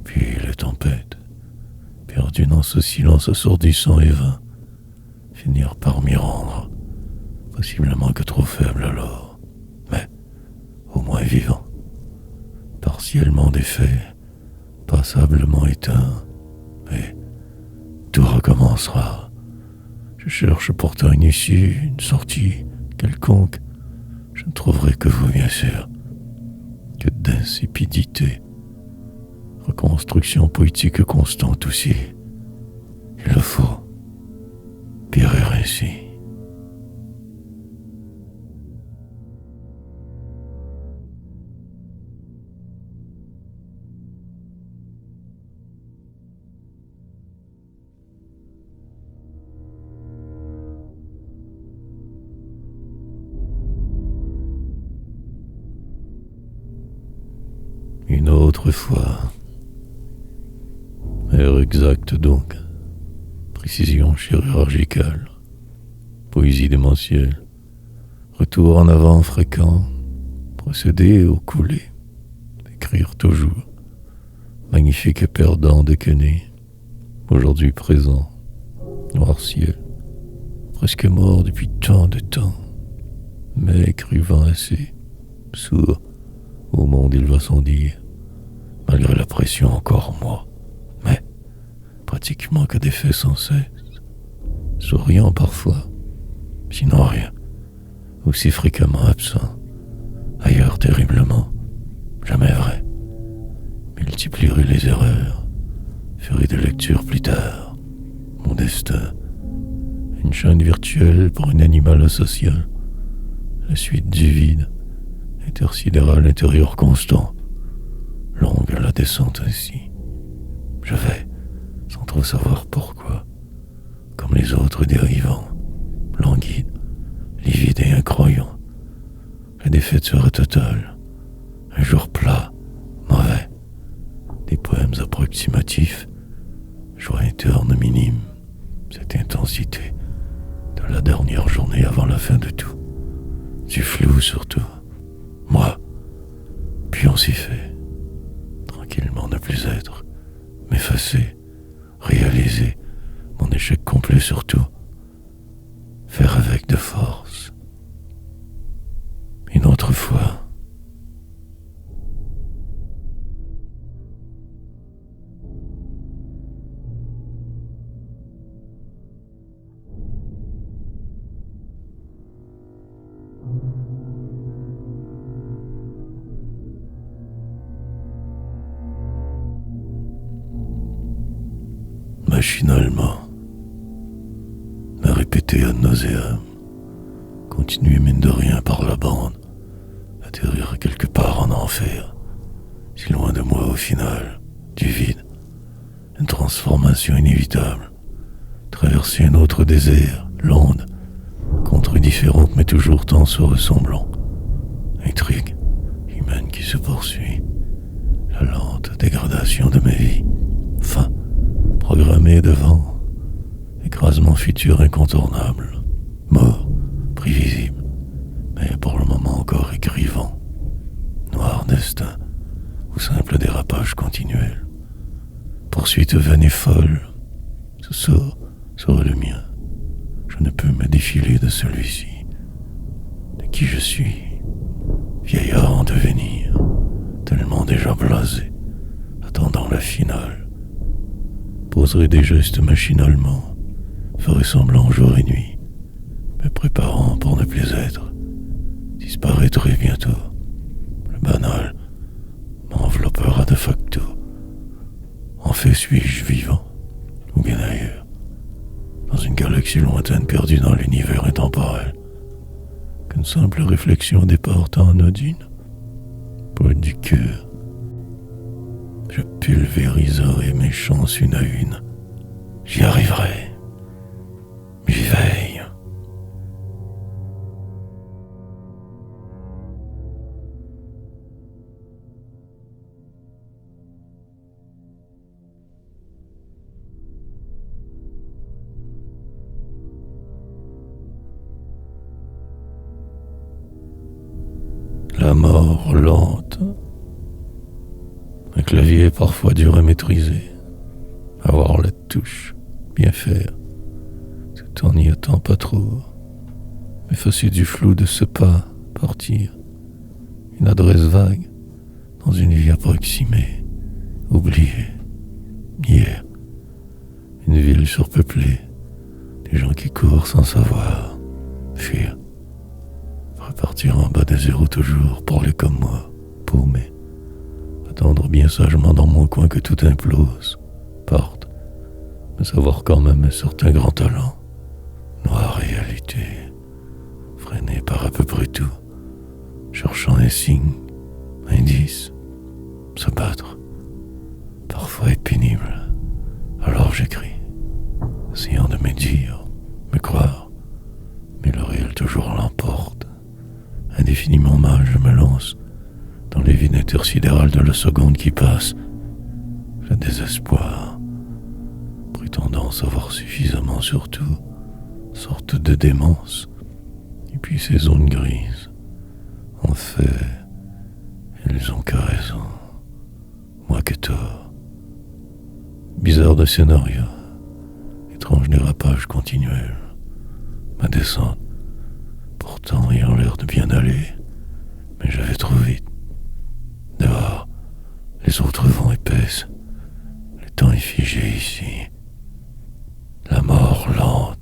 puis les tempêtes, perdues dans ce silence assourdissant et vain, finir par m'y rendre, possiblement que trop faible alors, mais au moins vivant, partiellement défait, passablement éteint, et tout recommencera. Je cherche pourtant une issue, une sortie quelconque. Je ne trouverai que vous, bien sûr. Que d'insipidité. Reconstruction poétique constante aussi. Il le faut. Périr ainsi. Une autre fois. Heure exacte donc. Précision chirurgicale. Poésie démentielle. Retour en avant fréquent. Procéder au coulé. Écrire toujours. Magnifique et perdant déquené. Aujourd'hui présent. Noir ciel. Presque mort depuis tant de temps. Mais écrivant assez. Sourd. Au monde il va sans dire. Malgré la pression encore moi. Mais pratiquement que des faits sans cesse. Souriant parfois. Sinon rien. Aussi fréquemment absent. Ailleurs terriblement. Jamais vrai. Multiplierai les erreurs. Ferai des lectures plus tard. Mon destin. Une chaîne virtuelle pour une animale sociale. La suite du vide. Intersidéral intérieur constant. Longue la descente ainsi. Je vais, sans trop savoir pourquoi, comme les autres dérivants, languides, livides et incroyants. La défaite sera totale. Un jour plat, mauvais. Des poèmes approximatifs, joie interne minime. Cette intensité de la dernière journée avant la fin de tout. Du flou surtout. Moi, puis on s'y fait. Tranquillement ne plus être, m'effacer, réaliser mon échec complet surtout, faire avec de force. Une autre fois. Machinalement, à répéter ad nauseam, continuer mine de rien par la bande, atterrir quelque part en enfer, si loin de moi au final, du vide, une transformation inévitable, traverser un autre désert, l'onde, contre différentes mais toujours tant se ressemblant, intrigue humaine qui se poursuit, la lente dégradation de ma vie, fin, programmé devant, écrasement futur incontournable, mort, prévisible, mais pour le moment encore écrivant, noir destin, ou simple dérapage continuel, poursuite vaine et folle, ce sort sera le mien, je ne peux me défiler de celui-ci, de qui je suis, vieillard en devenir, tellement déjà blasé, attendant la finale, poserai des gestes machinalement, ferai semblant jour et nuit, me préparant pour ne plus être, disparaîtrai bientôt. Le banal m'enveloppera de facto. En fait, suis-je vivant, ou bien ailleurs, dans une galaxie lointaine perdue dans l'univers intemporel, qu'une simple réflexion des portes anodine. Poète du cœur, je pulvériserai mes chances une à une. J'y arriverai. J'y veille. La mort lente. Un clavier parfois dur à maîtriser. Avoir la touche, bien faire, tout en n'y attend pas trop. Effacer du flou de ce pas, partir. Une adresse vague, dans une vie approximée, oubliée. Hier, une ville surpeuplée, des gens qui courent sans savoir. Fuir. Repartir en bas des zéros toujours, pour les comme moi, paumé. Attendre bien sagement dans mon coin que tout implose, parte, mais savoir quand même un certain grand talent. Noire réalité, freinée par à peu près tout, cherchant un signe, indice, se battre, parfois est pénible. Alors j'écris, essayant de me dire, me croire, mais le réel toujours l'emporte. Indéfiniment mal je me lance dans les vides intersidérales de la seconde qui passe. Le désespoir, prétendant savoir suffisamment sur tout, sorte de démence, et puis ces zones grises. En fait, ils ont que raison, moi que tort. Bizarre de scénario, étrange dérapage continuel, ma descente, pourtant ayant l'air de bien aller, mais j'avais trop vite. Dehors, les autres vents épaissent, le temps est figé ici, la mort lente.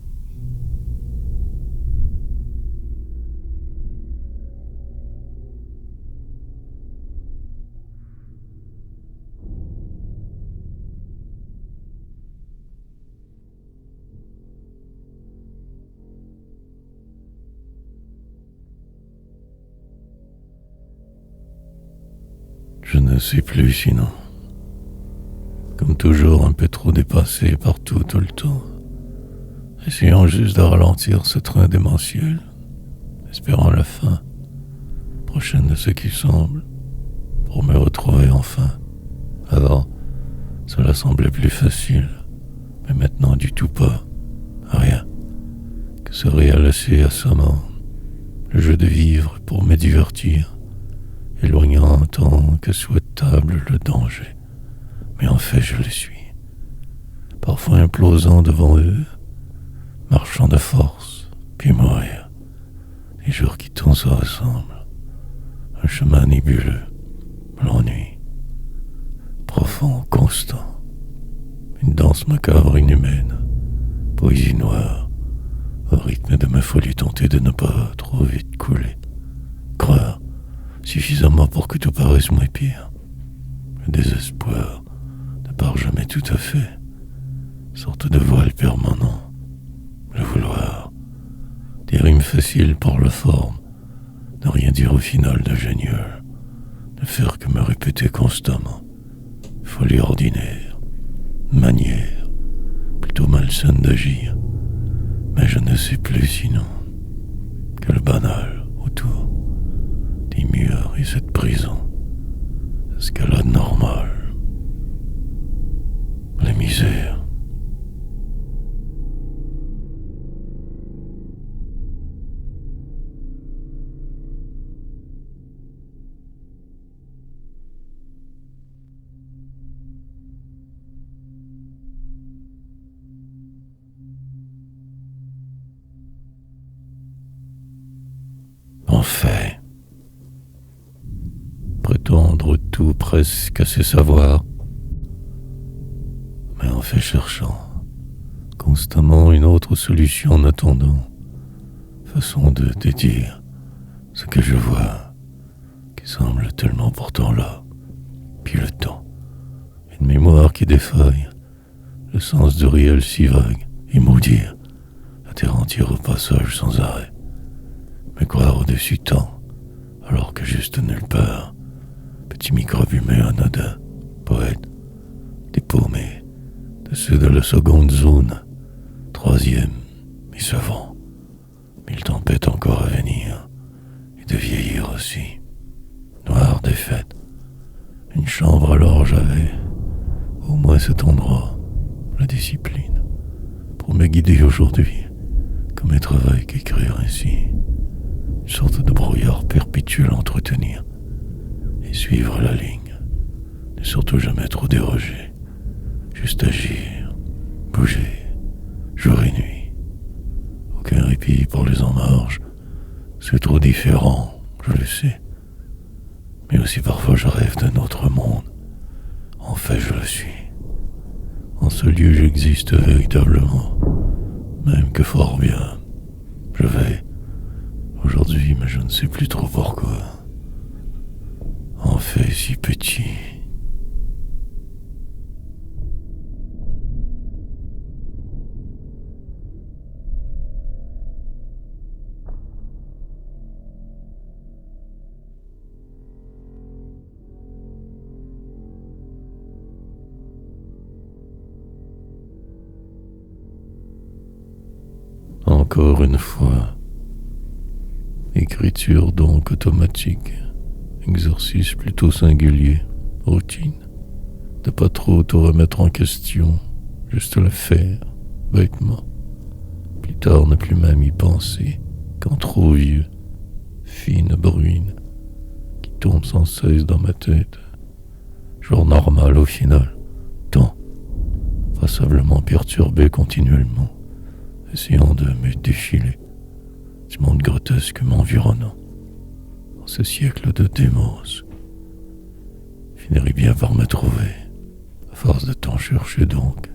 Je ne sais plus sinon. Comme toujours un peu trop dépassé partout tout le temps. Essayant juste de ralentir ce train démentiel. Espérant la fin, prochaine de ce qui semble, pour me retrouver enfin. Avant, cela semblait plus facile, mais maintenant du tout pas. Rien. Que ce réel assez assommant. Le jeu de vivre pour me divertir. Éloignant tant que souhaitable le danger. Mais en fait je le suis. Parfois implosant devant eux, marchant de force, puis mourir. Les jours qui tournent se ressemblent. Un chemin nébuleux, l'ennui. Profond, constant. Une danse macabre inhumaine. Poésie noire. Au rythme de ma folie tentée de ne pas trop vite couler. Croire. Suffisamment pour que tout paraisse moins pire. Le désespoir ne part jamais tout à fait. Sorte de voile permanent. Le vouloir. Des rimes faciles pour la forme. Ne rien dire au final de génial. Ne faire que me répéter constamment. Folie ordinaire. Manière. Plutôt malsaine d'agir. Mais je ne sais plus sinon. Que le banal autour. Des murs et cette prison, escalade normale, la misère. En fait, prétendre tout presque assez savoir, mais en fait cherchant constamment une autre solution en attendant, façon de dire ce que je vois, qui semble tellement pourtant là, puis le temps, une mémoire qui défaille, le sens du réel si vague, et maudire, atterrantir au passage sans arrêt, me croire au-dessus tant, alors que juste nulle part. Petit microbe humain anodin, poète, dépaumé, de ceux de la seconde zone, troisième, mais savant, mille tempêtes encore à venir, et de vieillir aussi. Noire défaite, une chambre alors j'avais, au moins cet endroit, la discipline, pour me guider aujourd'hui, comme un travail qu'écrire ainsi, une sorte de brouillard perpétuel à entretenir, et suivre la ligne, ne surtout jamais trop déroger, juste agir, bouger, jour et nuit. Aucun répit pour les en marge, c'est trop différent, je le sais. Mais aussi parfois je rêve d'un autre monde. En fait, je le suis. En ce lieu, j'existe véritablement, même que fort bien. Je vais, aujourd'hui, mais je ne sais plus trop pourquoi. En fait, si petit. Encore une fois, écriture donc automatique, exercice plutôt singulier, routine, de pas trop te remettre en question, juste le faire, bêtement. Plus tard ne plus même y penser, quand trop vieux, fine bruine, qui tombe sans cesse dans ma tête. Jour normal au final, temps, passablement perturbé continuellement, essayant de me défiler du monde grotesque m'environnant. En ce siècle de démence, finirait bien par me trouver, à force de t'en chercher donc,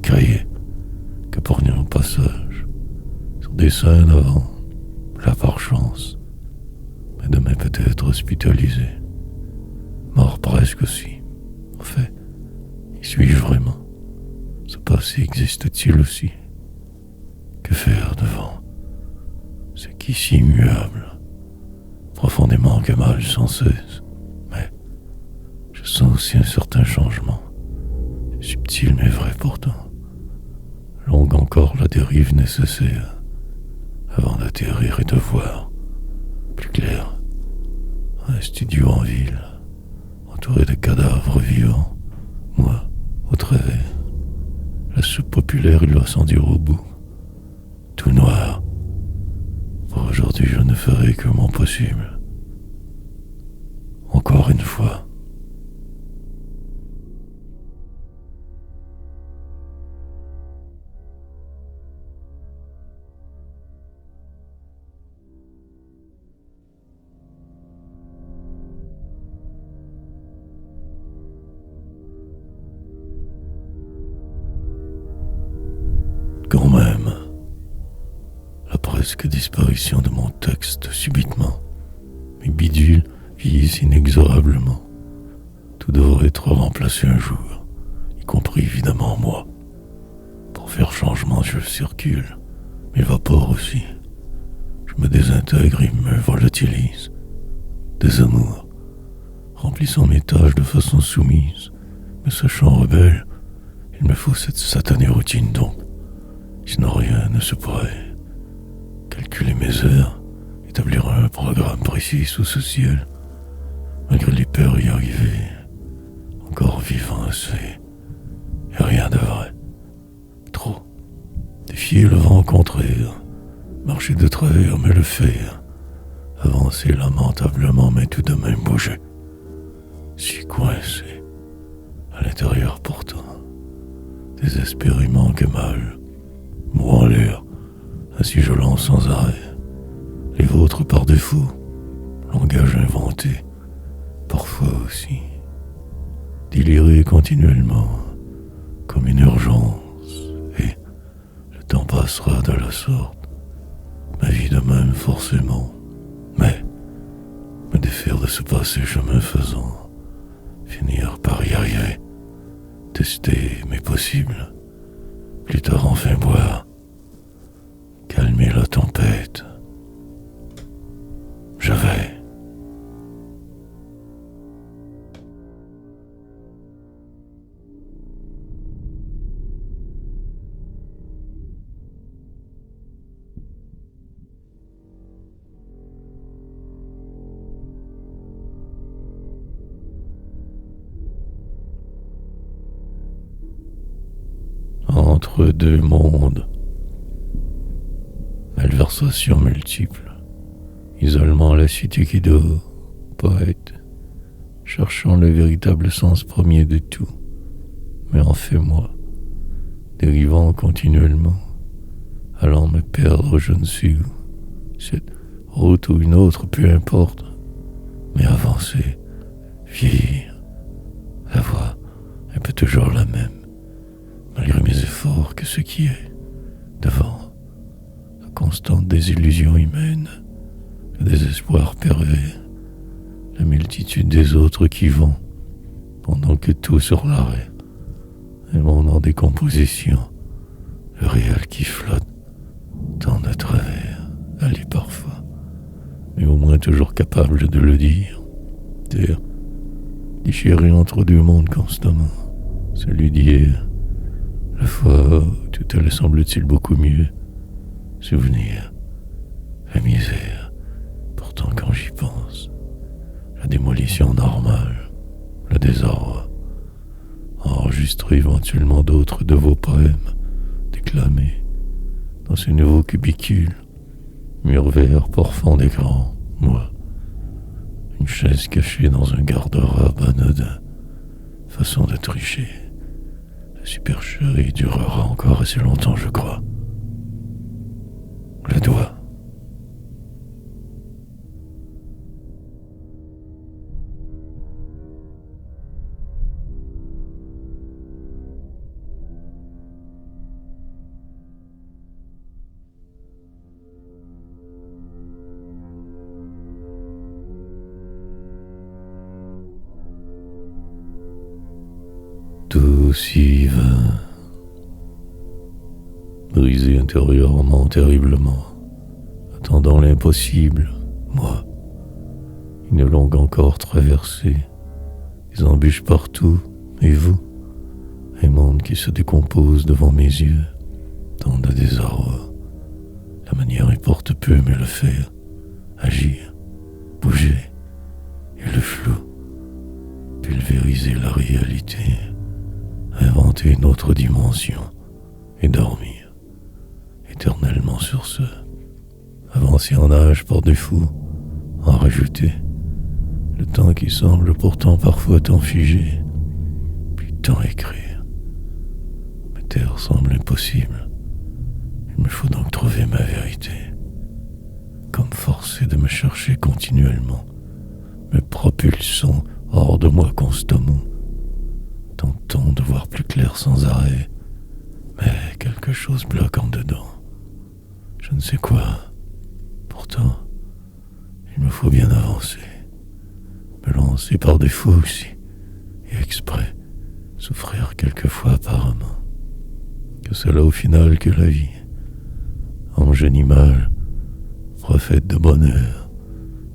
créer, que pour un passage, sur des scènes avant, là par chance, mais demain peut-être hospitalisé, mort presque aussi. En fait, y suis-je vraiment? Ce passé existe-t-il aussi? Que faire devant ce qui est si immuable, profondément que mal sans cesse? Mais je sens aussi un certain changement, subtil mais vrai pourtant. Longue encore la dérive nécessaire, avant d'atterrir et de voir, plus clair, un studio en ville, entouré de cadavres vivants, moi, au travers, la soupe populaire il doit s'en dire au bout. Tout noir. Pour aujourd'hui, je ne ferai que mon possible. Encore une fois. Quand même. La presque disparition de mon texte subitement. Mes bidules vieillissent inexorablement. Tout devrait être remplacé un jour, y compris évidemment moi. Pour faire changement, je circule, m'évapore aussi. Je me désintègre et me volatilise. Des amours, remplissant mes tâches de façon soumise, me sachant rebelle, il me faut cette satanée routine donc. Sinon rien ne se pourrait. Calculer mes heures, établir un programme précis sous ce ciel, malgré les peurs y arriver, encore vivant assez, et rien de vrai. Trop. Défier le vent contraire, marcher de travers mais le faire, avancer lamentablement mais tout de même bouger. Si coincé, à l'intérieur pourtant, désespérément que mal, moi en l'air, ainsi je lance sans arrêt, les vôtres par défaut, langage inventé, parfois aussi, délirer continuellement, comme une urgence, et le temps passera de la sorte, ma vie de même forcément, mais me défaire de ce passé chemin faisant, finir par y arriver, tester mes possibles, plus tard enfin boire, calmer la tempête. entre deux mondes. Malversations multiples, isolement à la cité qui dort, poète, cherchant le véritable sens premier de tout, mais en fait moi, dérivant continuellement, allant me perdre je ne sais où, cette route ou une autre, peu importe, mais avancer, vieillir, la voix est peu toujours la même, malgré mes efforts que ce qui est devant, la constante désillusion humaine, le désespoir pervers, la multitude des autres qui vont, pendant que tout sur l'arrêt, et mon en décomposition, le réel qui flotte, tant de travers, allez parfois, mais au moins toujours capable de le dire, déchiré entre deux mondes constamment, celui d'hier, la fois où tout allait semble-t-il beaucoup mieux, souvenir, la misère, pourtant quand j'y pense, la démolition normale, le désordre, enregistrer éventuellement d'autres de vos poèmes, déclamés dans ce nouveau cubicule, mur vert, porfond d'écran, moi, une chaise cachée dans un garde-robe anodin, façon de tricher. La supercherie durera encore assez longtemps, je crois. Le doigt. Tout si vain, brisé intérieurement terriblement, attendant l'impossible, moi, une longue encore traversée, des embûches partout, et vous, un monde qui se décompose devant mes yeux, tant de désarroi. La manière importe peu, mais le faire, agir, bouger, et le flou, pulvériser la réalité, inventer une autre dimension et dormir éternellement sur ce, avancer en âge par défaut, en rajouter le temps qui semble pourtant parfois tant figé, puis tant écrire. Me taire semble impossible, il me faut donc trouver ma vérité, comme forcé de me chercher continuellement, me propulsant hors de moi constamment, tentant de voir plus clair sans arrêt, mais quelque chose bloque en dedans. Je ne sais quoi. Pourtant, il me faut bien avancer, me lancer par défaut aussi, et exprès, souffrir quelquefois apparemment. Que cela au final que la vie, ange animal, prophète de bonheur,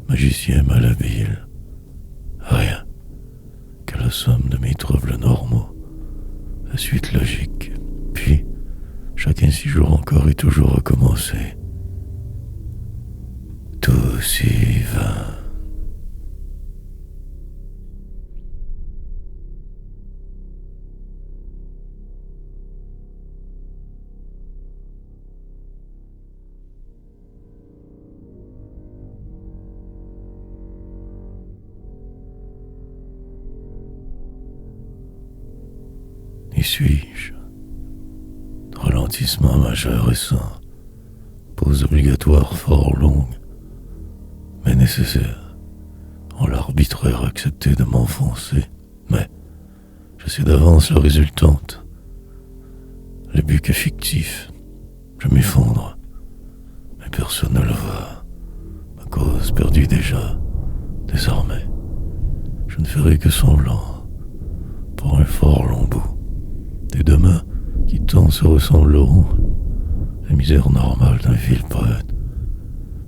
magicien malhabile, rien que la somme de mes troubles normaux, la suite logique, puis chacun 6 jours encore et toujours recommencer. Tout si vain. Y suis-je? Ralentissement majeur récent, pause obligatoire fort longue, mais nécessaire, en l'arbitraire accepté de m'enfoncer, mais je sais d'avance la résultante. Le but est fictif, je m'effondre, mais personne ne le voit, ma cause perdue déjà, désormais, je ne ferai que semblant, pour un fort long bout. Des deux mains qui tant se ressembleront, la misère normale d'un vil poète.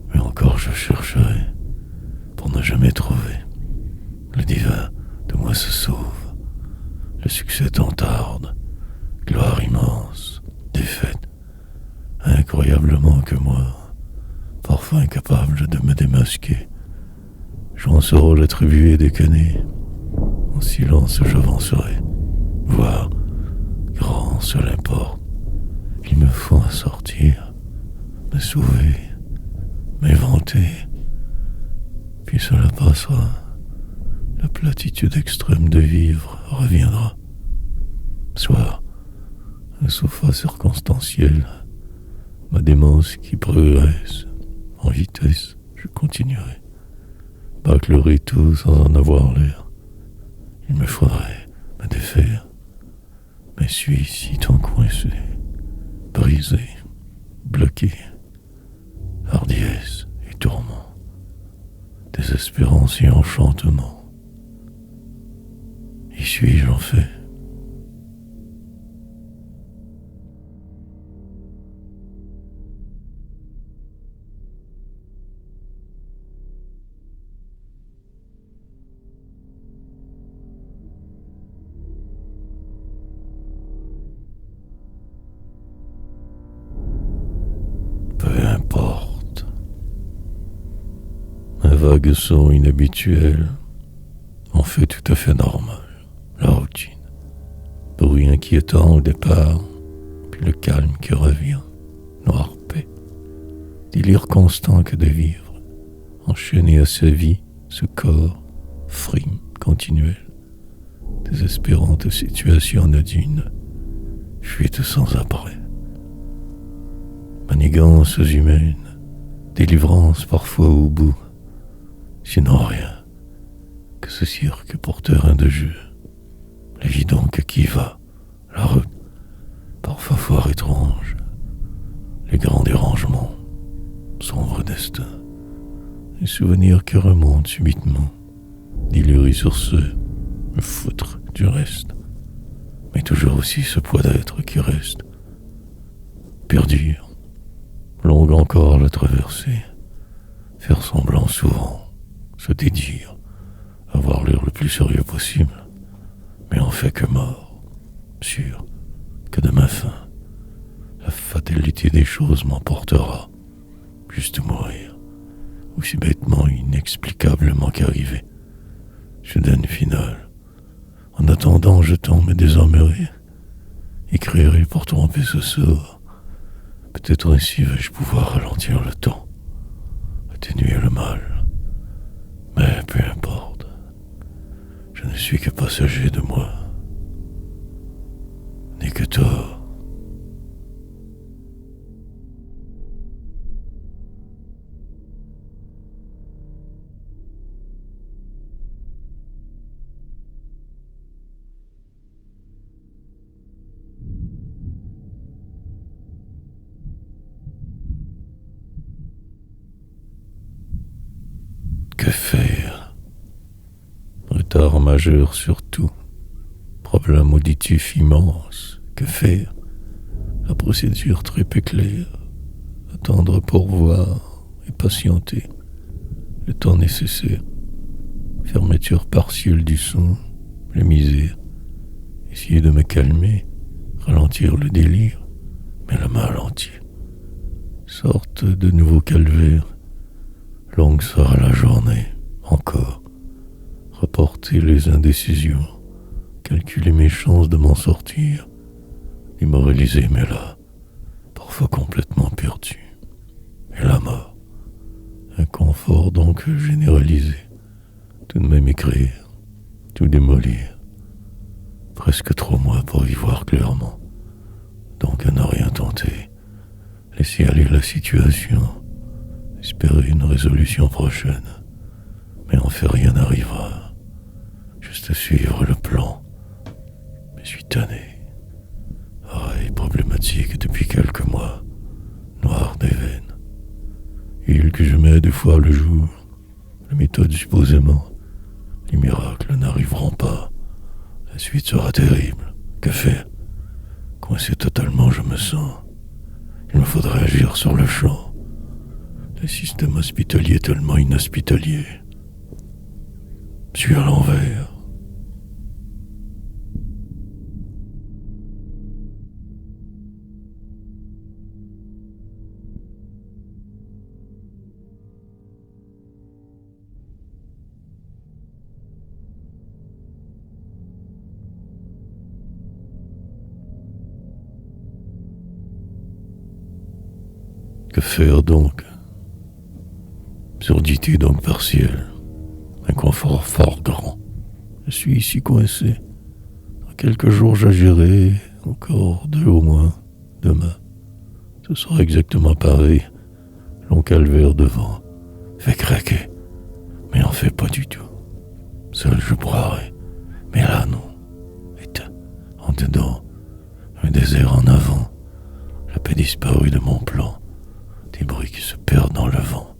Mais encore je chercherai, pour ne jamais trouver. Le divin de moi se sauve, le succès tant tarde, gloire immense, défaite, incroyablement que moi, parfois incapable de me démasquer, j'en saurai l'attribuer et déconner. En silence j'avancerai, voire grand seul importe, Il me faut en sortir, me sauver, m'éventer, puis cela passera. La platitude extrême de vivre reviendra. Soit un sofa circonstanciel, ma démence qui progresse en vitesse, je continuerai. Bâclerai tout sans en avoir l'air. Il me faudrait me défaire, mais suis si tant coincé, brisé, bloqué, hardiesse et tourment, désespérance et enchantement. Y suis-je en fait? Peu importe. Un vague son inhabituel en fait tout à fait normal. La routine. Bruit inquiétant au départ, puis le calme qui revient. Noire paix. Délire constant que de vivre. Enchaîné à sa vie, ce corps, frime continuel. Désespérante situation anodine. Fuite sans après. Manigances humaines. Délivrance parfois au bout. Sinon rien que ce cirque pour terrain de jeu. La vie donc qui va, la route, parfois fort étrange, les grands dérangements, sombre destin, les souvenirs qui remontent subitement, dilués sur ceux, me foutre du reste, mais toujours aussi ce poids d'être qui reste, perdure, longue encore la traversée, faire semblant souvent, se dédire, avoir l'air le plus sérieux possible, mais en fait que mort, sûr que de ma fin, la fatalité des choses m'emportera, juste mourir, aussi bêtement et inexplicablement qu'arriver. Soudaine finale. En attendant, je tombe désormais, écrirai pour tromper ce sort. Peut-être ainsi vais-je pouvoir ralentir le temps, atténuer le mal. Mais peu importe, je ne suis que passager de moi, ni que tort. Que faire? Retard majeur surtout. Problème auditif immense. Que faire? La procédure très peu claire. Attendre pour voir et patienter. Le temps nécessaire. Fermeture partielle du son. La misère. Essayer de me calmer. Ralentir le délire. Mais le mal entier. Sorte de nouveau calvaire. Longue sera la journée. Encore. Reporter les indécisions. Calculer mes chances de m'en sortir. Immoraliser mais là, parfois complètement perdu. Et la mort. Un confort donc généralisé. Tout de même écrire. Tout démolir. Presque 3 mois pour y voir clairement. Donc à ne rien tenter. Laisser aller la situation. Espérer une résolution prochaine. Mais en fait rien n'arrivera. Juste suivre le plan. Je suis tanné. Oreille problématique depuis quelques mois. Noir des veines. Huile que je mets 2 fois le jour. La méthode supposément. Les miracles n'arriveront pas. La suite sera terrible. Que faire? Coincé totalement je me sens. Il me faudrait agir sur le champ. Le système hospitalier est tellement inhospitalier. Je suis à l'envers. Que faire donc? Surdité donc partielle. Inconfort fort grand. Je suis ici coincé. Dans quelques jours j'agirai, encore 2 au moins. Demain, ce sera exactement pareil. Long calvaire devant. Fait craquer. Mais n'en fait pas du tout. Seul je broierai. Mais là non. Éteint. En dedans. Un désert en avant. La paix disparue de mon plan. Des bruits qui se perdent dans le vent.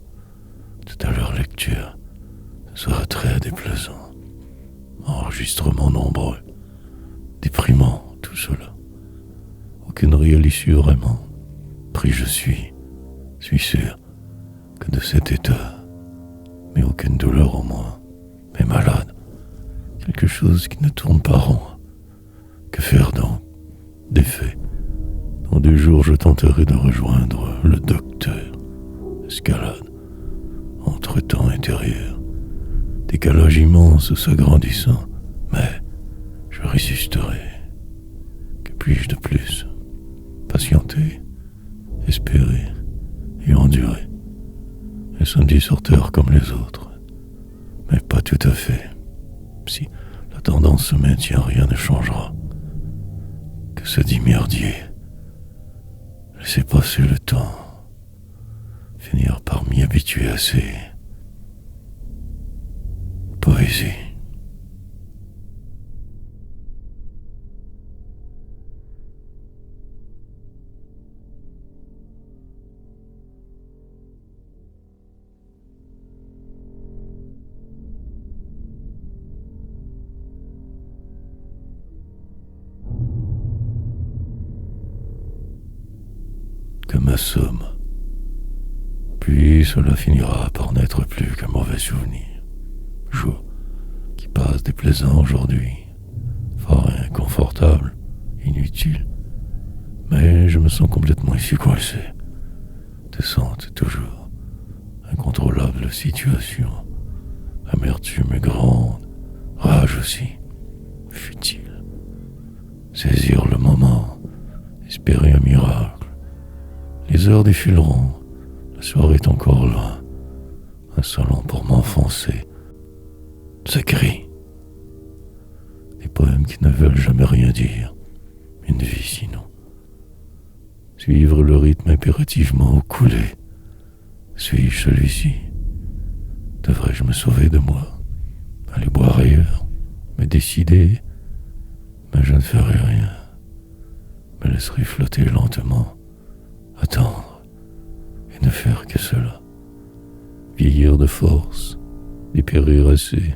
Tout à leur lecture. Ce sera très déplaisant. Enregistrements nombreux. Déprimant, tout cela. Aucune réelle issue vraiment. Pris je suis sûr que de cet état, mais aucune douleur au moins, mais malade, quelque chose qui ne tourne pas rond. Que faire donc? Des faits. Dans 2 jours je tenterai de rejoindre le docteur. Escalade, entre-temps intérieur, décalage immense s'agrandissant, mais je résisterai. Que puis-je de plus? Patienter, espérer et endurer. Un samedi sorteur comme les autres, mais pas tout à fait. Si la tendance se maintient, rien ne changera. Que se dit merdier? Laissez passer le temps, finir par m'y habituer assez. Poésie. Que ma somme. Puis cela finira par n'être plus qu'un mauvais souvenir. Jour qui passe déplaisant aujourd'hui, fort inconfortable, inutile, mais je me sens complètement ici coincé. Descente toujours, incontrôlable situation, amertume grande, rage aussi, futile. Saisir le moment, espérer un miracle. Les heures défileront, la soirée est encore loin, insolent pour m'enfoncer. Ce cri. Des poèmes qui ne veulent jamais rien dire, une vie sinon. Suivre le rythme impérativement ou couler. Suis-je celui-ci? Devrais-je me sauver de moi? Aller boire ailleurs? Me décider? Mais je ne ferai rien. Me laisserai flotter lentement. Attendre et ne faire que cela. Vieillir de force, dépérir assez,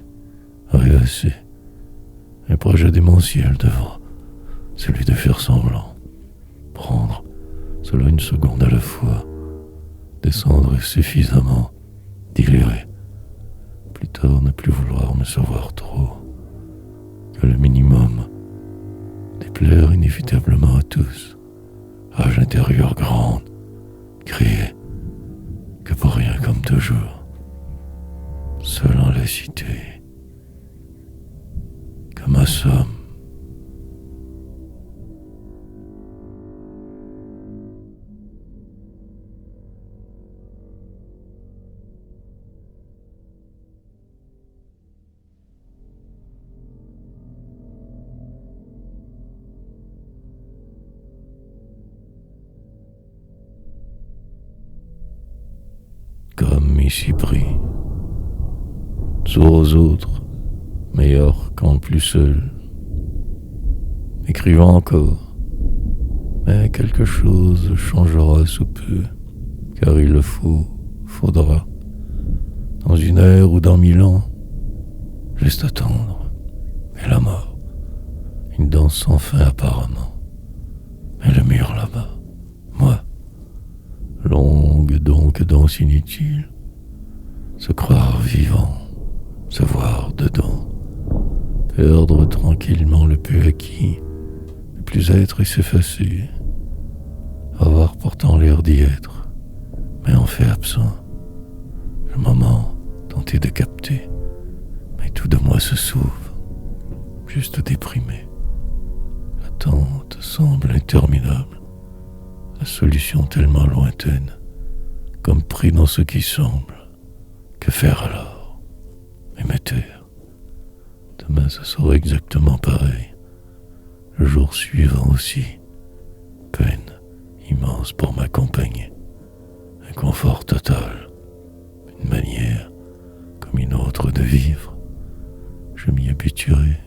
rêvasser. Un projet démentiel devant, celui de faire semblant. Prendre cela une seconde à la fois. Descendre suffisamment, délirer. Plus tard ne plus vouloir me savoir trop. Que le minimum, déplaire inévitablement à tous. Rage intérieure grande, crier, que pour rien comme toujours, seul en la cité, que ma somme. Comme ici pris, sourd aux autres, meilleur quand plus seul, écrivant encore, mais quelque chose changera sous peu, car il le faudra, dans 1 heure ou dans 1000 ans, juste attendre, et la mort, une danse sans fin apparemment, et le mur là-bas, moi, longue donc danse inutile, se croire vivant, se voir dedans, perdre tranquillement le peu acquis, ne plus être et s'effacer, avoir pourtant l'air d'y être, mais en fait absent, le moment tenté de capter, mais tout de moi se sauve, juste déprimé. L'attente semble interminable, la solution tellement lointaine, comme pris dans ce qui semble. Que faire alors? Et me taire. Demain, ce sera exactement pareil. Le jour suivant aussi. Peine immense pour m'accompagner. Un confort total. Une manière, comme une autre, de vivre. Je m'y habituerai.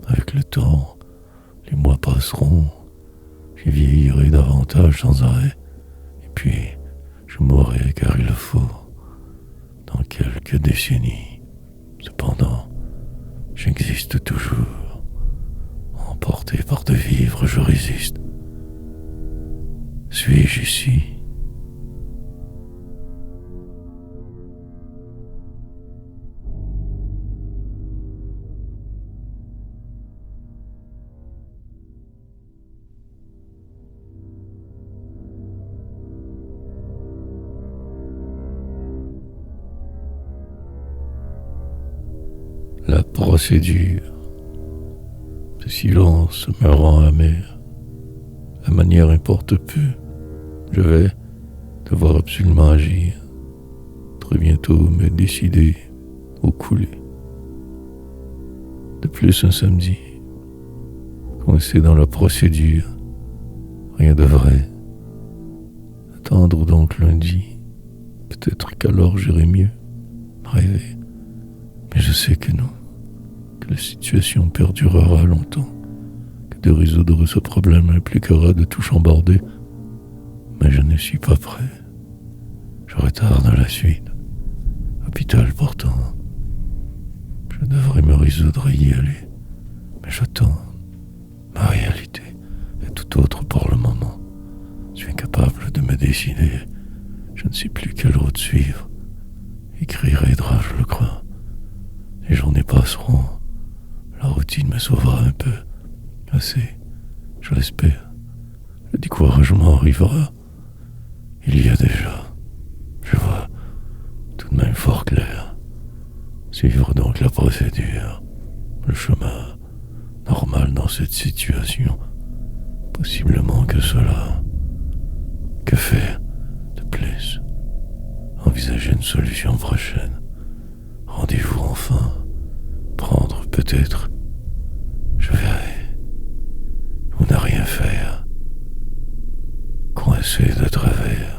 Avec le temps, les mois passeront. Je vieillirai davantage sans arrêt. Et puis, je mourrai car il le faut. Dans quelques décennies. Cependant, j'existe toujours. Emporté par de vivre, je résiste. Suis-je ici? La procédure. Ce silence me rend amer. La manière importe peu. Je vais devoir absolument agir. Très bientôt me décider ou couler. De plus un samedi. Coincé dans la procédure. Rien de vrai. Attendre donc lundi. Peut-être qu'alors j'irai mieux. Rêver. Mais je sais que non. Que la situation perdurera longtemps. Que de résoudre ce problème impliquera de tout chambarder. Mais je ne suis pas prêt. Je retarde la suite. Hôpital pourtant. Je devrais me résoudre à y aller. Mais j'attends. Ma réalité est tout autre pour le moment. Je suis incapable de me décider. Je ne sais plus quelle route suivre. Écrire aidera, je le crois. Les journées passeront. La routine me sauvera un peu. Assez, je l'espère. Le découragement arrivera. Il y a déjà. Je vois tout de même fort clair. Suivre donc la procédure. Le chemin normal dans cette situation. Possiblement que cela. Que faire de plus? Envisager une solution prochaine. Rendez-vous enfin. Prendre peut-être. Je verrai. Ou ne rien faire. Coincé de travers.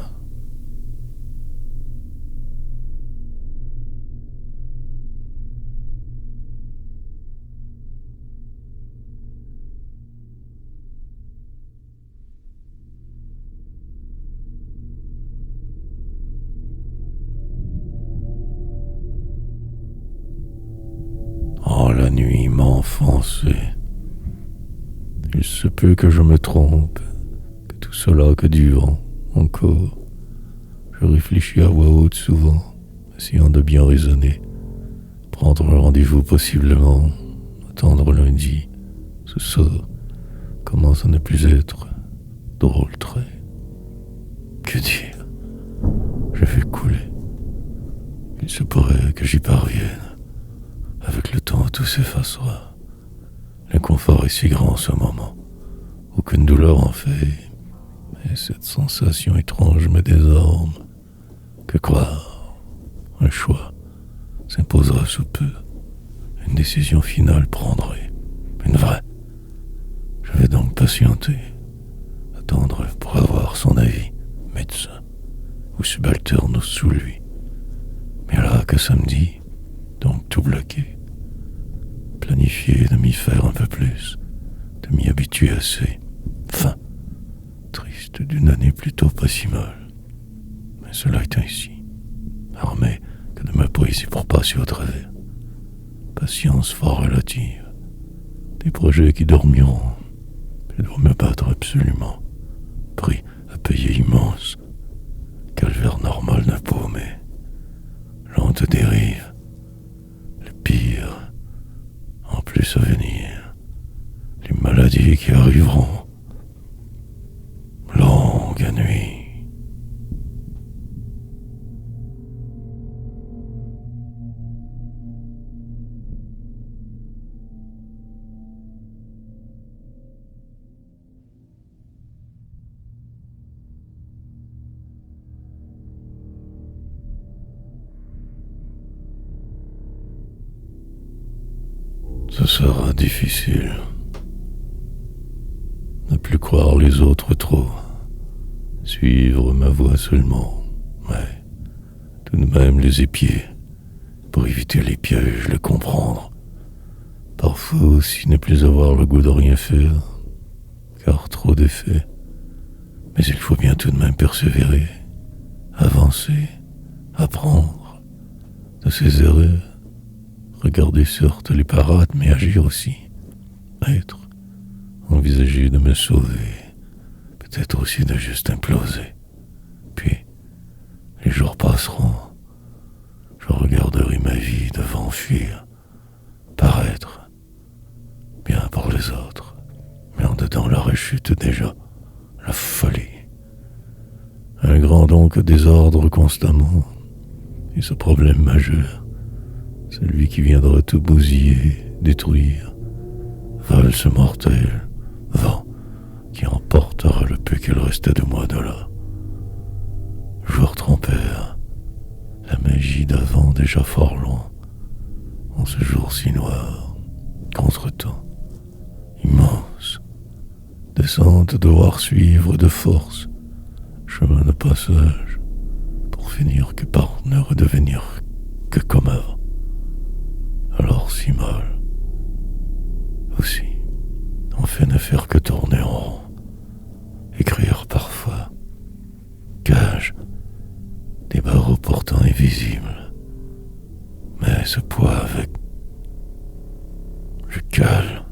Oh, la nuit m'a enfoncé. Il se peut que je me trompe, que tout cela que du vent, encore. Je réfléchis à voix haute souvent, essayant de bien raisonner. Prendre un rendez-vous possiblement, attendre lundi. Ce sort commence à ne plus être drôle trait. Que dire? Je vais couler. Il se pourrait que j'y parvienne. Avec le temps, tout s'effacera. L'inconfort est si grand en ce moment. Aucune douleur en fait. Mais cette sensation étrange me désarme. Que croire? Un choix s'imposera sous peu. Une décision finale prendrai. Une vraie. Je vais donc patienter. Attendre pour avoir son avis. Médecin. Ou subalterne sous lui. Mais là que samedi. Donc tout bloqué. Planifier de m'y faire un peu plus. De m'y habituer assez. Fin. Triste d'une année plutôt pas si mal. Mais cela est ainsi. Armé que de ma poésie pour passer au travers. Patience fort relative. Des projets qui dormiront. Je dois me battre absolument. Prix à payer immense. Calvaire normal d'un paumé. Lente dérive. Le pire. En plus à venir. Les maladies qui arriveront. Longue nuit. Ce sera difficile. Ne plus croire les autres trop. Suivre ma voie seulement. Mais tout de même les épier. Pour éviter les pièges, le comprendre. Parfois aussi ne plus avoir le goût de rien faire. Car trop d'effets. Mais il faut bien tout de même persévérer. Avancer. Apprendre. De ses erreurs. Regarder certes les parades, mais agir aussi. Être. Envisager de me sauver. Peut-être aussi de juste imploser. Puis, les jours passeront. Je regarderai ma vie devant fuir. Paraître. Bien pour les autres. Mais en dedans la rechute déjà. La folie. Un grand donc désordre constamment. Et ce problème majeur. Celui qui viendra tout bousiller, détruire. Valse mortelle. Vent qui emportera le peu qu'il restait de moi de là. Jour trompeur. La magie d'avant déjà fort loin. En ce jour si noir. Contre-temps. Immense. Descente devoir suivre de force. Chemin de passage. Pour finir que par ne redevenir que comme avant. Alors si mal. Aussi. On fait ne faire que tourner en rond. Écrire parfois. Cage. Des barreaux pourtant invisibles. Mais ce poids avec. Je cale.